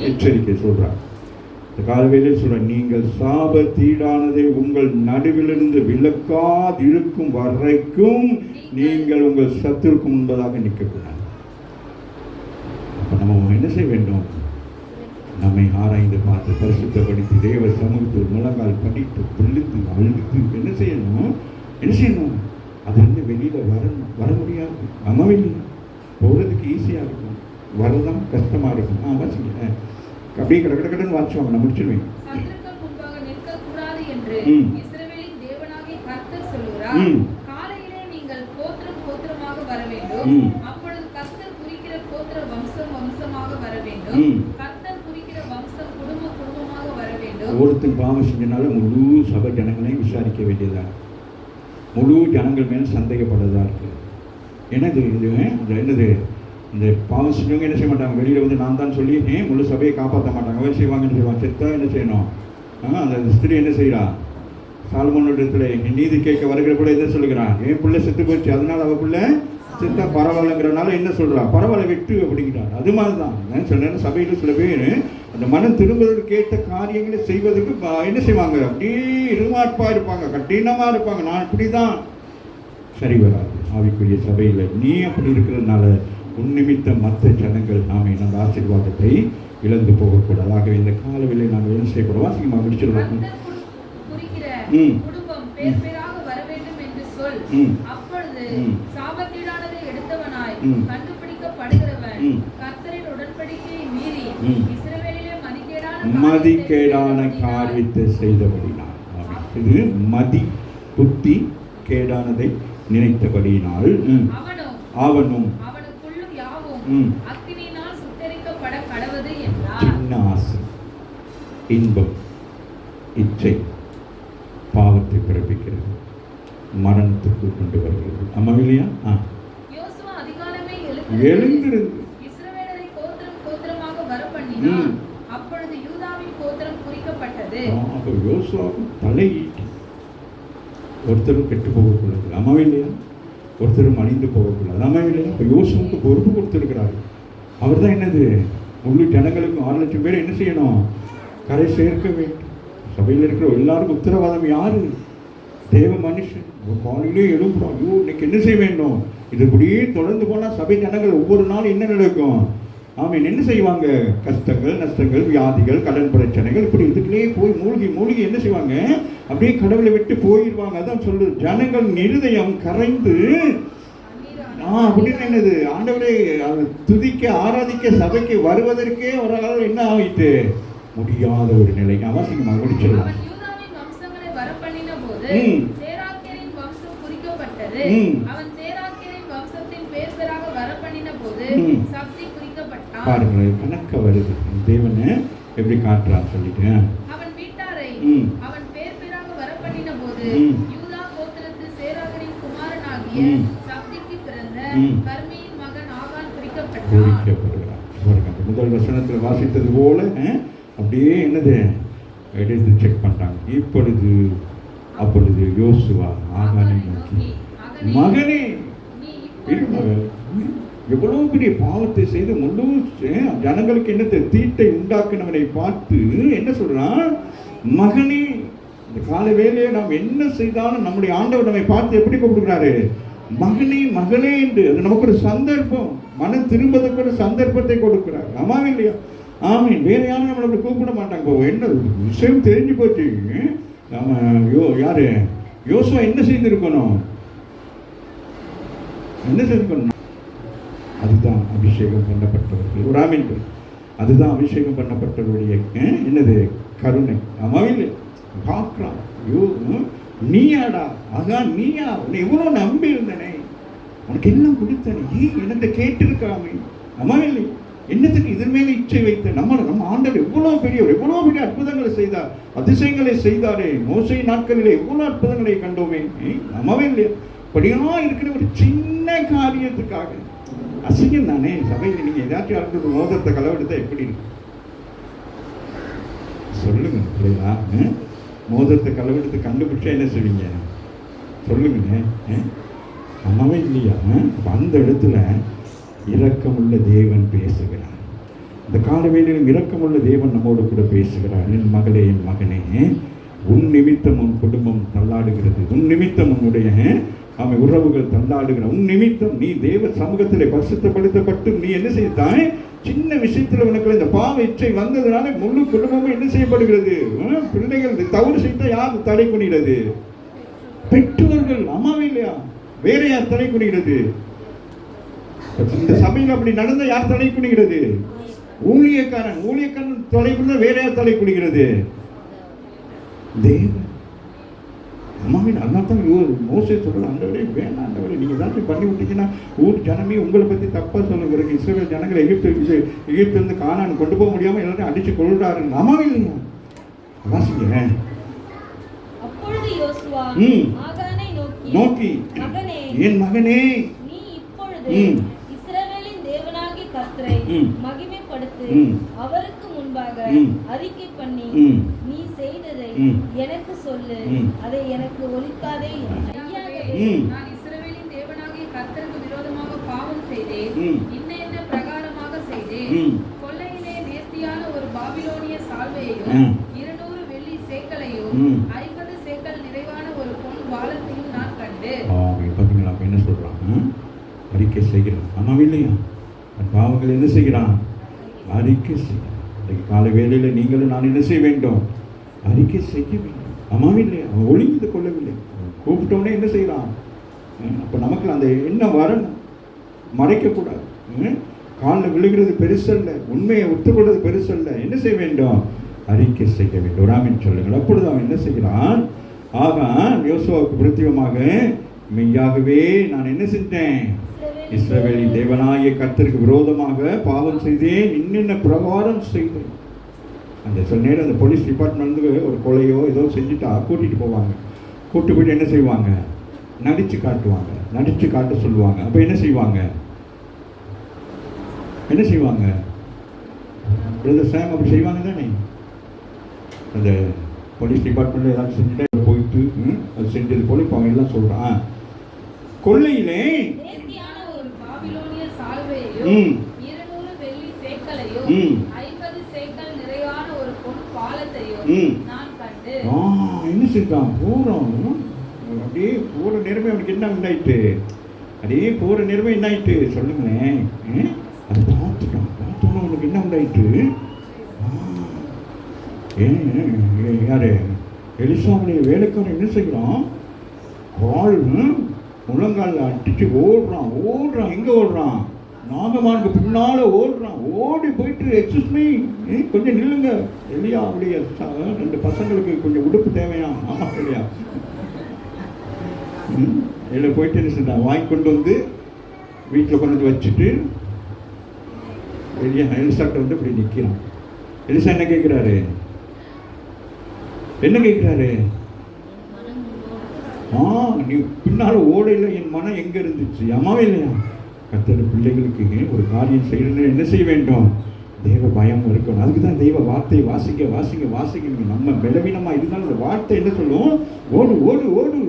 எச்சரிக்கை சொல்றார். காலவேளையில் சொல்ற, நீங்கள் சாபத்தீடானதை உங்கள் நடுவிலிருந்து விலக்காதிருக்கும் வரைக்கும் நீங்கள் உங்கள் சத்துருக்கு முன்பதாக நிற்கக்கூடாது. அப்ப நம்ம என்ன செய்ய வேண்டும்? நம்மை ஆராய்ந்து பார்த்து பரிசுத்தப்படுத்தி தேவ சமூகத்தில் முழங்கால் படித்து விழுந்து அழுது என்ன செய்யணும்? என்ன செய்யணும்? அது வந்து வெளியில வர முடியாது. அம்மாவில் போகிறதுக்கு ஈஸியா இருக்கும், வரதான் கஷ்டமா இருக்கும். வாசிங்க. அப்படியே கடன்னு வாசிவாங்க, நான் முடிச்சிருவேன். காலையிலே நீங்கள் கோத்திரம் கோத்திரமாக வர வேண்டும். அப்பொழுது கர்த்தர் குறிக்கிற கோத்திர வம்சம் வம்சமாக வர வேண்டும். கர்த்தர் குறிக்கிற வம்சம் குடும்ப குடும்பமாக வர வேண்டும். ஒருத்தன் பாவம் செஞ்சனால முழு சபை ஜனங்களையும் விசாரிக்க வேண்டியதா, முழு ஜனங்கள் மேல சந்தேகப்படுறதா இருக்கு. என்னது இது? என்னது? இந்த பாவம் செஞ்சவங்க என்ன செய்ய மாட்டாங்க? வெளியில வந்து நான் தான் சொல்லி முழு சபையை காப்பாற்ற மாட்டாங்க. அவர் செய்வாங்கன்னு செய்வாங்க. செத்தா என்ன செய்யணும்? அந்த ஸ்திரீ என்ன செய்யறா? சாலமோனிடத்துல நீதி கேட்க வருகிற கூட என்ன சொல்லுகிறான்? என் பிள்ளை செத்து போச்சு, அதனால அவ பிள்ளை செத்தா பரவாயில்லைங்கிறனால என்ன சொல்றா? பரவாயில்ல விட்டு அப்படிங்கிறார். அது மாதிரிதான் சில நேரம் சபையில சில பேர் அந்த மனம் திரும்புவதற்கு கேட்ட காரியங்களை செய்வதற்கு என்ன செய்வாங்க? அப்படியே இருமாட்பா இருப்பாங்க, கடினமா இருப்பாங்க. நான் இப்படிதான், சரி வராது. ஆவிக்குரிய சபையில நீ அப்படி இருக்கிறதுனால உன் நிமித்த மற்ற ஜனங்கள் நாம அந்த ஆசீர்வாதத்தை இழந்து போகக்கூடாது. ஆகவே இந்த காலவில்லை நாங்கள் என்ன செய்யக்கூடாது? வாசிக்கமா முடிச்சிடலாம். குடும்பம் பேர் பேராக வர வேண்டும் என்று சொல். அப்பொழுது சாபத்தீடானதை எடுத்தவனாய் கண்டுபிடிக்கப்படுகிறவன் கர்த்தரின் உடன்படிக்கையை மீறி இஸ்ரவேலிலே மதிக்கேடான காரியத்தை செய்தபடினார். இது மதி புத்தி கேடானதை நினைத்தபடியினால் அவனும் அக்கினியினால் சுட்டெரிக்கப்பட கடவது என்றார். சின்ன ஆசை, இன்பம், இச்சை பாவத்தை பிறப்பிக்கிறது, மரணத்துக்கு கொண்டு வருகிறது. அம்மாவில்லையா? யோசுவா அதிகாலமே எழுந்திருந்து இஸ்ரவேலரை கோத்திரம் கோத்திரமாக வர பண்ணினான். அப்பொழுது யூதாவின் கோத்திரம் குறிக்கப்பட்டது. அப்போ யோசுவாவுக்கு தலையீட்டு ஒருத்தரும் கெட்டு போகக்கூடாது. அம்மாவில்லையா? ஒருத்தரும் அழிந்து போகக்கூடாது. அம்மாவில்லையா? இப்போ யோசுவாவுக்கு பொறுப்பு கொடுத்திருக்கிறார். அவர் தான் என்னது? முழு ஜனங்களுக்கு 6 லட்சம் பேர் என்ன செய்யணும்? கரை சேர்க்க வேண்டும். சபையில் இருக்கிற எல்லாருக்கும் உத்தரவாதம் யாரு? தேவ மனுஷன். காலையிலே எழுப்புறோம், ஐயோ இன்னைக்கு என்ன செய்ய வேண்டும்? இது இப்படியே தொடர்ந்து போனால் சபை ஜனங்கள் ஒவ்வொரு நாளும் என்ன நடக்கும்? ஆமீன். என்ன செய்வாங்க? கஷ்டங்கள், நஷ்டங்கள், வியாதிகள், கடன் பிரச்சனைகள், இப்படி இதுக்குள்ளேயே போய் மூழ்கி என்ன செய்வாங்க? அப்படியே கடவுளை விட்டு போயிடுவாங்க. அதான் சொல்லுது, ஜனங்கள் இருதயம் கரைந்து அப்படின்னு என்னது? ஆண்டவரே துதிக்க ஆராதிக்க சபைக்கு வருவதற்கே ஒரு ஆள் என்ன ஆகிட்டு முடியாத ஒரு நிலை. அவசியமாக முடிச்சிடலாம். பாருங்களேன், கணக்க வருது. தேவனை எப்படி காட்டுறான்னு சொல்லிட்டு அவன் வீட்டாரை அவன் பேர் பேராக வர பண்ணின போது யூதா கோத்திரத்து சேராகின் குமாரனாகிய சப்திக்கு பிறந்த கர்மியின் மகன் ஆகான் குறிக்கப்படுகிறான். முதல் வசனத்தில் வாசித்தது போல அப்படியே என்னது எடுத்து செக் பண்றாங்க. அப்பொழுது யோசுவா ஆகானை நோக்கி, மகனே, எவ்வளவு பெரிய பாவத்தை செய்து முழு ஜனங்களுக்கு என்ன தீட்டை உண்டாக்குனவனை பார்த்து என்ன சொல்றான்? மகனே. இந்த கால வேலையை நாம் என்ன செய்தாலும் நம்முடைய ஆண்டவர் நம்மை பார்த்து எப்படி கூப்பிடுகிறாரு? மகனே, மகளே என்று. அது நமக்கு ஒரு சந்தர்ப்பம். மனம் திரும்பதற்கு ஒரு சந்தர்ப்பத்தை கொடுக்கிறார். ஆமாம் இல்லையா? ஆமீன். வேற யாரும் நம்மளை அப்படி கூப்பிட மாட்டாங்க. என்ன விஷயம் தெரிஞ்சு போச்சு. யாரு யோசுவா என்ன செய்திருக்கணும்? என்ன செய்திருக்கணும்? அதுதான் அபிஷேகம் பண்ணப்பட்டவர்கள். ஒரு ஆமீன். அதுதான் அபிஷேகம் பண்ணப்பட்டவருடைய என்னது கருணை. ஆமாவில் பார்க்கலாம். ஐயோ நீயாடா, அதான் நீயா, உன்னை எவ்வளோ நம்பி இருந்தனே, உனக்கு எல்லாம் கொடுத்தனே, என்னத்தை கேட்டிருக்காமே. ஆமாவில் என்னத்துக்கு இதன் மேலே இச்சை வைத்த நம்ம ஆண்டவர் எவ்வளோ பெரிய அற்புதங்களை செய்தார், அதிசயங்களை செய்தாரே. மோசே நாட்களிலே எவ்வளோ அற்புதங்களை கண்டோமே. நம்மவே இல்லையா? படியா இருக்கிற ஒரு சின்ன காரியத்துக்காக அசிங்கம் தானே. சபையில் நீங்க ஏதாச்சும் அடுத்தது மோதிரத்தை களவெடுத்தா எப்படி இருக்கு சொல்லுங்க இல்லையா? மோதிரத்தை களவெடுத்து கண்டுபிடிச்சா என்ன செய்வீங்க சொல்லுங்க. நம்மவே இல்லையா? அந்த இடத்துல இரக்கமுள்ள தேவன் பேசுகிறார். இந்த காலவேளையிலும் இரக்கமுள்ள தேவன் நம்மோடு கூட பேசுகிறார். என் மகளே, என் மகனே, உன் நிமித்தம் உன் குடும்பம் தள்ளாடுகிறது, உன் நிமித்தம் உன்னுடைய அவன் உறவுகள் தள்ளாடுகிற, உன் நிமித்தம் நீ தேவ சமூகத்தில் பரிசுத்தப்படுத்தப்பட்டு நீ என்ன செய்தாய்? சின்ன விஷயத்தில் உனக்கு இந்த பாவ இச்சை வந்ததுனால முழு குடும்பமும் என்ன செய்யப்படுகிறது? பிள்ளைகள் தவறு செய்தால் யார் தடை குனிகிறது? பெற்றோர்கள். அம்மாவே இல்லையா? வேற யார் தடை குனிகிறது? இந்த சபையில் அப்படி நடந்த யார் தடை குனிகிறது? ஊழியக்காரன் தடை குனிந்த வேற யார் தடை குனிகிறது? தேவன். அம்மாவின் அதனால்தான் மோசே சொல்றது, ஆண்டவரே வேணாம் ஆண்டவரே, நீங்க ஏதாச்சும் பண்ணி விட்டீங்கன்னா ஊர் ஜனமே உங்களை பத்தி தப்பா சொல்லுங்க. இஸ்ரவேல் ஜனங்களை எகிப்திலிருந்து கானான் கொண்டு போக முடியாம எல்லாரும் அடிச்சு கொள்றாரு. அம்மாவே இல்லையா? வாசிங்க. அப்பொழுது யோசுவா ஆகானை நோக்கி, என் மகனே, நீ இப்பொழுது இஸ்ரவேலின் தேவனாகிய கர்த்தரை மகிமைப்படுத்து, அவருக்கு முன்பாக அறிக்கை பண்ணி நீ செய்ததை எனக்கு சொல்லு, அதை எனக்கு ஒலிக்காதே. நான் இஸ்ரவேலின் தேவனாகிய கர்த்தருக்கு விரோதமாக பாவம் செய்தேன், இன்ன பிரகாரமாக செய்தேன். கொள்ளையிலே நேர்த்தியான ஒரு பாபிலோனிய சால்வையையும் 200 வெள்ளி சேக்கலையும் 50 சேக்கல் நிறைவான ஒரு பொன் வாளத்தையும் நான் கண்டு. பாத்தீங்களா? என்ன சொல்றான்? அறிக்கை செய்கிறான். ஆமாம் இல்லையா? பாவங்கள் என்ன செய்கிறான்? அறிக்கை செய்கிறான். காலை வேளையில நீங்களும் நான் என்ன செய்ய வேண்டும்? அறிக்கை செய்ய வேண்டும். ஆமாம் இல்லையா? அவன் ஒளிந்து கொள்ளவில்லை. கூப்பிட்டோன்னே என்ன செய்யறான்? அப்போ நமக்கு அந்த எண்ணம் வரணும், மறைக்கக்கூடாது. காலில் விழுகிறது பெருசல்ல, உண்மையை ஒத்துக்கொள்வது பெருசல்ல. என்ன செய்ய வேண்டும்? அறிக்கை செய்ய வேண்டும். ஒரு ஆமீன் சொல்லுங்கள். அப்பொழுது அவன் என்ன செய்கிறான்? யோசுவாவுக்கு பிரத்யேகமாக, மெய்யாகவே நான் என்ன செஞ்சேன்? இஸ்ரவேலின் தேவனாகிய கர்த்தருக்கு விரோதமாக பாவம் செய்தேன், இன்னென்ன பிரகாரம் செய்தேன். அந்த சில நேரம் அந்த போலீஸ் டிபார்ட்மெண்ட் ஒரு கொலையோ ஏதோ செஞ்சுட்டா கூட்டிகிட்டு போவாங்க. கூட்டு போயிட்டு என்ன செய்வாங்க? நடிச்சு காட்டுவாங்க, நடிச்சு காட்ட சொல்லுவாங்க. அப்போ என்ன செய்வாங்க? பிரதர் சாம் அப்படி செய்வாங்க தானே? அந்த போலீஸ் டிபார்ட்மெண்ட்டில் ஏதாவது செஞ்சுட்டா போயிட்டு அது செஞ்சது போல இப்போ அவங்க எல்லாம் சொல்கிறான். கொள்ளையிலே என்ன செய்தான்? போறோம் அப்படியே போற நேரமே அவனுக்கு என்ன உண்டாயிட்டு? அப்படியே போற நேரமே என்ன ஆயிட்டு சொல்லுங்களேன். அதை பார்த்தோன்னா அவனுக்கு என்ன உண்டாயிட்டு? யாரு? எலிசாவுடைய வேலைக்காரன் என்ன செய்கிறான்? கால் முழங்கால அடிச்சு ஓடுறான். எங்க ஓடுறான்? நாகமானுக்கு பின்னால ஓடுறான். ஓடி போயிட்டு, எக்ஸஸ் மீ, கொஞ்சம் நில்லுங்க, எலியா அவருடைய 2 பசங்களுக்கு கொஞ்சம் உடுப்பு தேவையா? ஆமா இல்லையா? இதில் போயிட்டு என்ன செஞ்சான்? வாங்கி கொண்டு வந்து வீட்டில் கொண்டு வந்து வச்சுட்டு எலிசாட்ட வந்து இப்படி நிற்கிறான். எலிசா என்ன கேட்குறாரு? நீ பின்னால் ஓடையில் என் மனம் எங்கே இருந்துச்சு? அம்மாவே இல்லையா? கர்த்தர் பிள்ளைகளுக்கு ஒரு காரியம் செய்யணும்னு என்ன செய்ய வேண்டும்? தெய்வ பயம் இருக்கணும். அதுக்கு தான் தெய்வ வார்த்தையை வாசிக்க. நம்ம பலவீனமாக இருந்தாலும் அந்த வார்த்தை என்ன சொல்லும்? ஓடு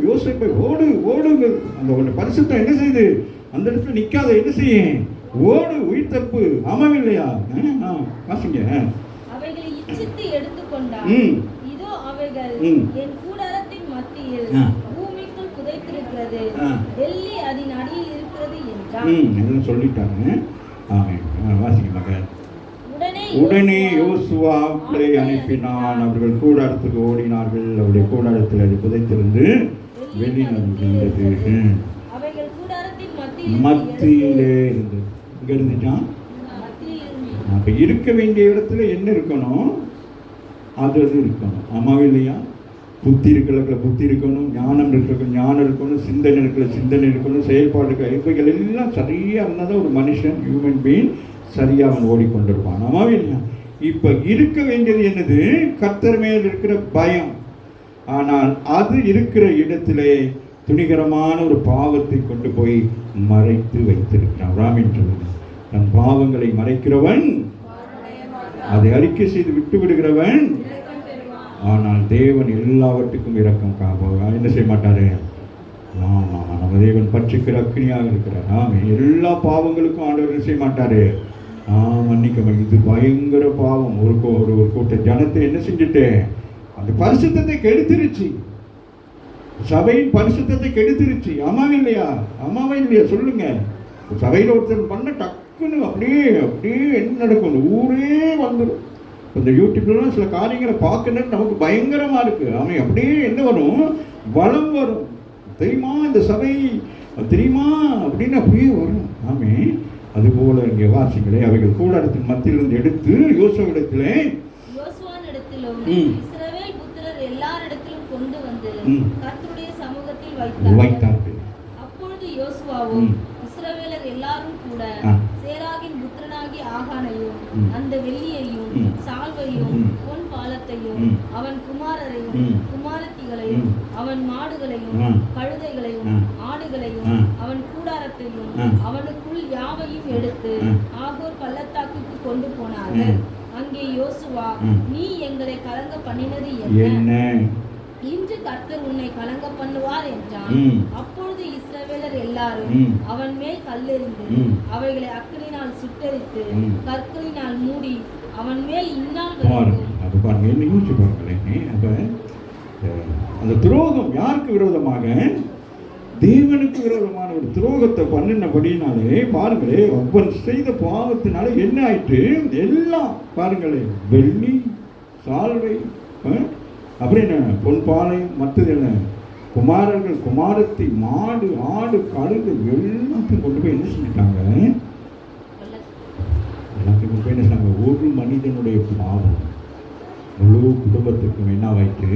யோசிப்பை ஓடுங்க. அந்த பரிசுத்தம் என்ன செய்யுது? அந்த இடத்துல நிற்காத, என்ன செய்யும்? ஓடு, உயிர் தப்பு. ஆமாம் இல்லையா? வாசிங்க. அவைகளை இச்சித்து எடுத்துக்கொண்டார். இதோ அவைகள் என் கூடாரத்தின் மத்தியில் பூமிக்குள் புதைத்திருக்கிறது, டெல்லி அதன் அடியில் இருக்கிறது என்றார். சொல்லிட்டாங்க. ஆமென். வாசிங்க மகன். உடனே யோசுவாவை அனுப்பினான். அவர்கள் கூடாரத்துக்கு ஓடினார்கள். அவருடைய கூடாரத்தில் அது புதைத்திருந்து வெள்ளி இருந்தது. அவைகள் கூடாரத்தின் மத்தியிலே இருந்தது. இங்க இருந்துச்சான். அப்ப இருக்க வேண்டிய இடத்துல என்ன இருக்கணும்? அது இருக்கணும். ஆமாவே இல்லையா? புத்தி இருக்கிற புத்தி இருக்கணும், ஞானம் இருக்கிற ஞானம் இருக்கணும், சிந்தனை இருக்கிற சிந்தனை இருக்கணும், செயல்பாடு இவைகள் எல்லாம் சரியா இருந்தால் தான் ஒரு மனுஷன், ஹியூமன் பீயிங் சரியா அவன் ஓடிக்கொண்டிருப்பான். ஆமாவே இல்லையா? இப்ப இருக்க வேண்டியது என்னது? கர்த்தர் மேல் இருக்கிற பயம். ஆனால் அது இருக்கிற இடத்திலே துணிகரமான ஒரு பாவத்தை கொண்டு போய் மறைத்து வைத்திருக்கிறான். ராமின் தன் பாவங்களை மறைக்கிறவன், அதை அறிக்கை செய்து விட்டு விடுகிறவன். ஆனால் தேவன் எல்லாவற்றுக்கும் இரக்கம் காப்பாக என்ன செய்ய மாட்டாரு? நம்ம தேவன் பட்சிக்கிற அக்னியாக இருக்கிறார். எல்லா பாவங்களுக்கும் ஆண்டவர் செய்ய மாட்டாரு, மன்னிக்க. இது பயங்கர பாவம். ஒரு கூட்ட ஜனத்தை என்ன செஞ்சுட்டு அந்த பரிசுத்தத்தை கெடுத்துருச்சு. சபையின் பரிசுத்தத்தை கெடுத்துருச்சு. ஆமாவே இல்லையா? ஆமாவே இல்லையா? சொல்லுங்க. சபையில் ஒருத்தர் பண்ண டக்குன்னு அப்படியே என்ன நடக்கும்? ஊரே வந்துடும். இந்த யூடியூப்லாம் சில காரியங்களை பார்க்கணும், நமக்கு பயங்கரமா இருக்கு. அவன் அப்படியே என்ன வரும்? வளம் வரும். தெரியுமா இந்த சபை தெரியுமா அப்படின்னு அப்படியே வரும். ஆமே அதுபோல இங்கே வாசிங்களே, அவைகள் கூடாரத்தின் மத்தியிலிருந்து எடுத்து யோசுவாவிடத்திலே இஸ்ரவேல் புத்திரர் எல்லாரிடத்திலும் கொண்டு வந்து கர்த்தருடைய சமூகத்தில் வைத்தார்கள். அப்பொழுது யோசுவாவும் இஸ்ரவேலர் எல்லாரும் கூட சேராகின் புத்திரனாகிய ஆகானையும் அந்த வெள்ளியையும் சால்வையும் பொன் பாலத்தையும் அவன் குமாரரையும் குமாரத்திகளையும் அவன் மாடுகளையும் கழுதைகளையும் ஆடுகளையும் அவன் கூடாரத்தையும் அவனுக்குள் யாவையும் எடுத்து ஆகோர் பள்ளத்தாக்குக்கு கொண்டு போனார்கள். அங்கே யோசுவா, நீ எங்களை கலங்க பண்ணினது என்ன? இன்று கர்த்தர் உன்னை கலங்க பண்ணுவார் என்றான். அப்பொழுது இஸ்ரவேலர் எல்லாரும் அவன் மேல் கல்லெறிந்து அவைகளை அக்கினியினால் சுட்டெரித்து கற்களினால் மூடி அவன் மேல் இந்நாள் அந்த துரோகம் யாருக்கு விரோதமாக? தேவனுக்கு விரோதமான ஒரு துரோகத்தை பண்ணினபடினாலே பாருங்களே, அவன் செய்த பாவத்தினால என்ன ஆயிற்று? எல்லாம் பாருங்களே, வெள்ளி சால்வை, அப்புறம் என்ன பொன்பாளையம், மற்றது என்ன குமாரர்கள் குமாரத்தி, மாடு ஆடு கழுது எல்லாத்தையும் கொண்டு போய் என்ன செஞ்சிட்டாங்க? எல்லாத்தையும் கொண்டு போய் என்ன செஞ்சாங்க? ஒரு மனிதனுடைய பாவம் முழு குடும்பத்துக்கும் என்னவாயிட்டு?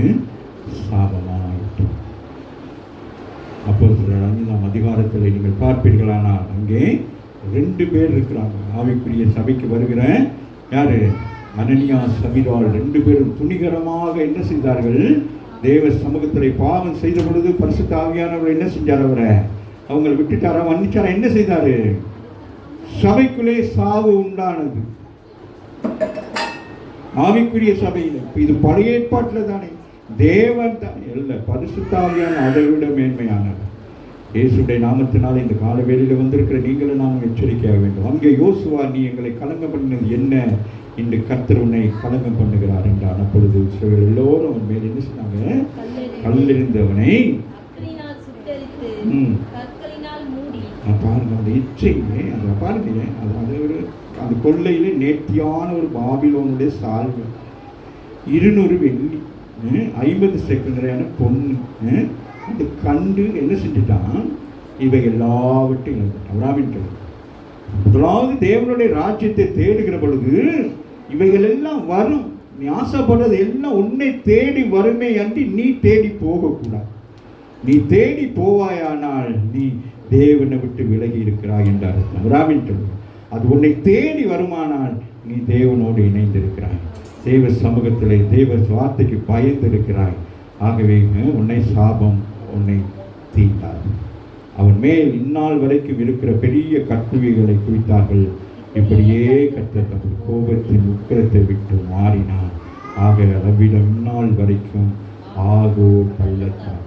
சாபமாயிட்டு. அப்போ சில 5ஆம் அதிகாரத்தில் நீங்கள் பார்ப்பீர்களானால் அங்கே 2 பேர் இருக்கிறாங்க. ஆவிக்குரிய சபைக்கு வருகிற யாரு? அனனியா சபீரால் 2 பேரும் துணிகரமாக என்ன செய்தார்கள்? தேவ சமூகத்தில் பாவம் செய்த பொழுது பரிசுத்த ஆவியானவர் என்ன செஞ்சார்? அவரை அவங்களை விட்டுட்டாரா? மன்னிச்சாரா? என்ன செய்தாரு? சபைக்குள்ளே சாவு உண்டானது. ஆவிக்குரிய சபையில் இது பழைய ஏற்பாட்டில் தானே, தேவன் தான் இல்ல, பரிசுத்த ஆவியான அதை விட மேன்மையானவர். இயேசுடைய நாமத்தினால் இந்த கால வேளையில் வந்திருக்கிற நீங்களும் நானும் எச்சரிக்கையாக வேண்டும். அங்கே யோசுவா, நீ எங்களை கலங்க பண்ணினது என்ன? இன்று கர்த்தர் உன்னை கலங்கம் பண்ணுகிறார் என்றான். அப்பொழுது எல்லோரும் அவன் மேல் என்ன சொன்னாங்க? கல்லெறிந்தவனை பாருங்க, அந்த இச்சையே அதை பாருங்க. அது ஒரு அந்த கொள்ளையிலே நேர்த்தியான ஒரு பாபிலோனுடைய சால்வை, 200 வெள்ளி, 50 சேக்கல் நிறையான பொண்ணு, அந்த கண்டு என்ன செஞ்சுட்டான்? இவை எல்லாவற்றையும் இழந்துட்டான். முதலாவது தேவனுடைய ராஜ்யத்தை தேடுகிற பொழுது இவைகள் எல்லாம் வரும். நீ ஆசைப்படுறது எல்லாம் உன்னை தேடி வருமே அன்றி நீ தேடி போகக்கூடாது. நீ தேடி போவாயானால் நீ தேவனை விட்டு விலகி இருக்கிறாய் என்றார். அது உன்னை தேடி வருமானால் நீ தேவனோடு இணைந்திருக்கிறாய், தேவ சமூகத்திலே தேவ வார்த்தைக்கு பயந்திருக்கிறாய். ஆகவே உன்னை சாபம் உன்னை தீண்டாது. அவன் மேல் இந்நாள் வரைக்கும் இருக்கிற பெரிய கட்டுவைகளை குறித்தார்கள். இப்படியே கர்த்தர் தமது கோபத்தின் உக்கிரத்தை விட்டு மாறினார். ஆக அவ்விடம் இந்நாள் வரைக்கும் ஆகோர் பள்ளத்தாக்கு.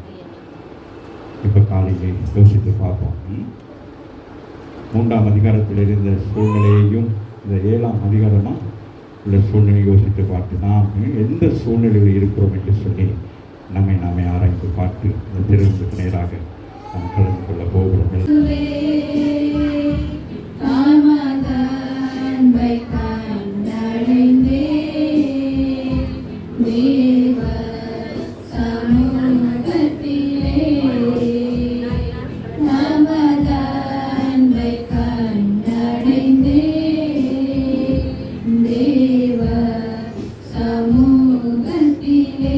இப்போ காலையிலே யோசித்து பார்ப்போம். 3ஆம் அதிகாரத்தில் இருந்த சூழ்நிலையையும் இந்த 7ஆம் அதிகாரமாக உள்ள சூழ்நிலையை யோசித்து பார்த்து நாம் எந்த சூழ்நிலையில் இருக்கிறோம் என்று சொல்லி நாமே ஆராய்ந்து பார்த்து இந்த திருவிழாவுக்கு நேராக நாம் கலந்து கொள்ள போகிறோம். அன்பை கண்டடைந்தே தேவ சமூகத்திலே நமது அன்பை கண்டடைந்தே தேவ சமூகத்திலே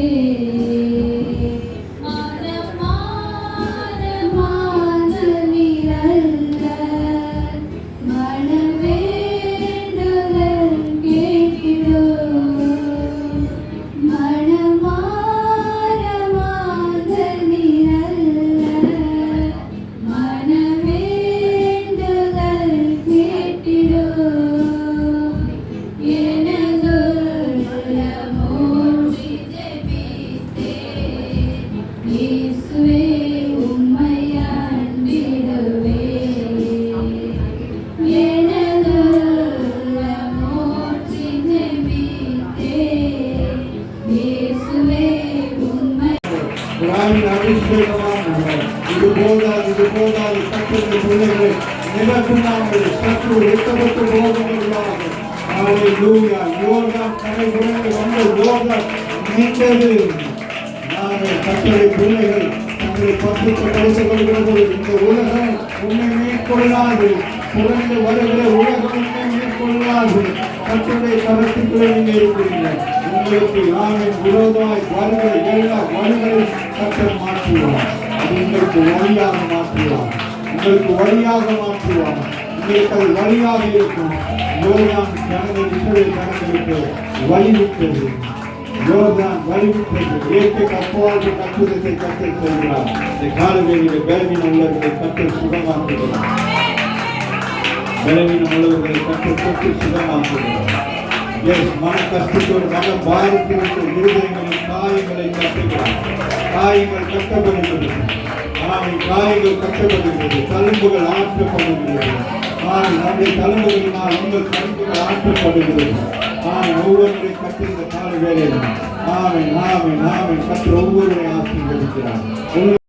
இது போதாது கர்த்தருடைய பிள்ளைகளை நிரப்புனாமல் சற்று வெட்டப்பட்டு போகிறார்கள். ஹல்லேலூயா. யோர்தான் கரை புரண்டு வந்த யோர்தான் நீண்டது. நாங்கள் கர்த்தருடைய பிள்ளைகள் தங்களை பற்றுக்கு பேசப்படுகிறது. இந்த உலகம் உன்னை மேற்கொள்ளாது. புரண்டு வருகிற உலகம் உன்னை மேற்கொள்ளாது. கர்த்தருடைய கரத்துக்குள்ளே நீங்கள் இருக்கிறீர்கள். உங்களுக்கு யாரின் விரோதமாய் வருகிற எல்லா வழிகளையும் கர்த்தர் மாற்றுவார். அது உங்களுக்கு வழியாக மாற்றுவார். உங்களுக்கு வழியாக மாற்றுவார். உங்களுக்கு அது வழியாக இருக்கும். யோர்தான் ஜனங்கள் இஸ்ரவேல் ஜனங்களுக்கு வழிவிட்டது. யோர்தான் வழிவிட்டது. இயற்கைக்கு அப்பால் அற்புதத்தை கர்த்தர் சொல்கிறார். இந்த காலவேளையிலே பலவீனம் உள்ளவர்களை கர்த்தர் சுகமாக்குகிறார். பலவீனம் உள்ளவர்களை கர்த்தர் தொட்டு சுகமாக்குகிறார். மன கஷ்டத்தோடு மன பாரத்தில் இருதயங்களின் காயங்களை கட்டுகிறார். காயங்கள் கட்டப்படுகிறது. காயங்கள் கட்டப்படுகிறது. தழும்புகள் ஆற்றப்படுகிறது. நம்முடைய தழும்புகளினால் உங்கள் தழும்புகள் ஆற்றப்படுகிறது. ஒவ்வொருவரை கட்டுகிற கால வேலையில் கற்று ஒவ்வொருவரை ஆசீர்வதிக்கிறார்.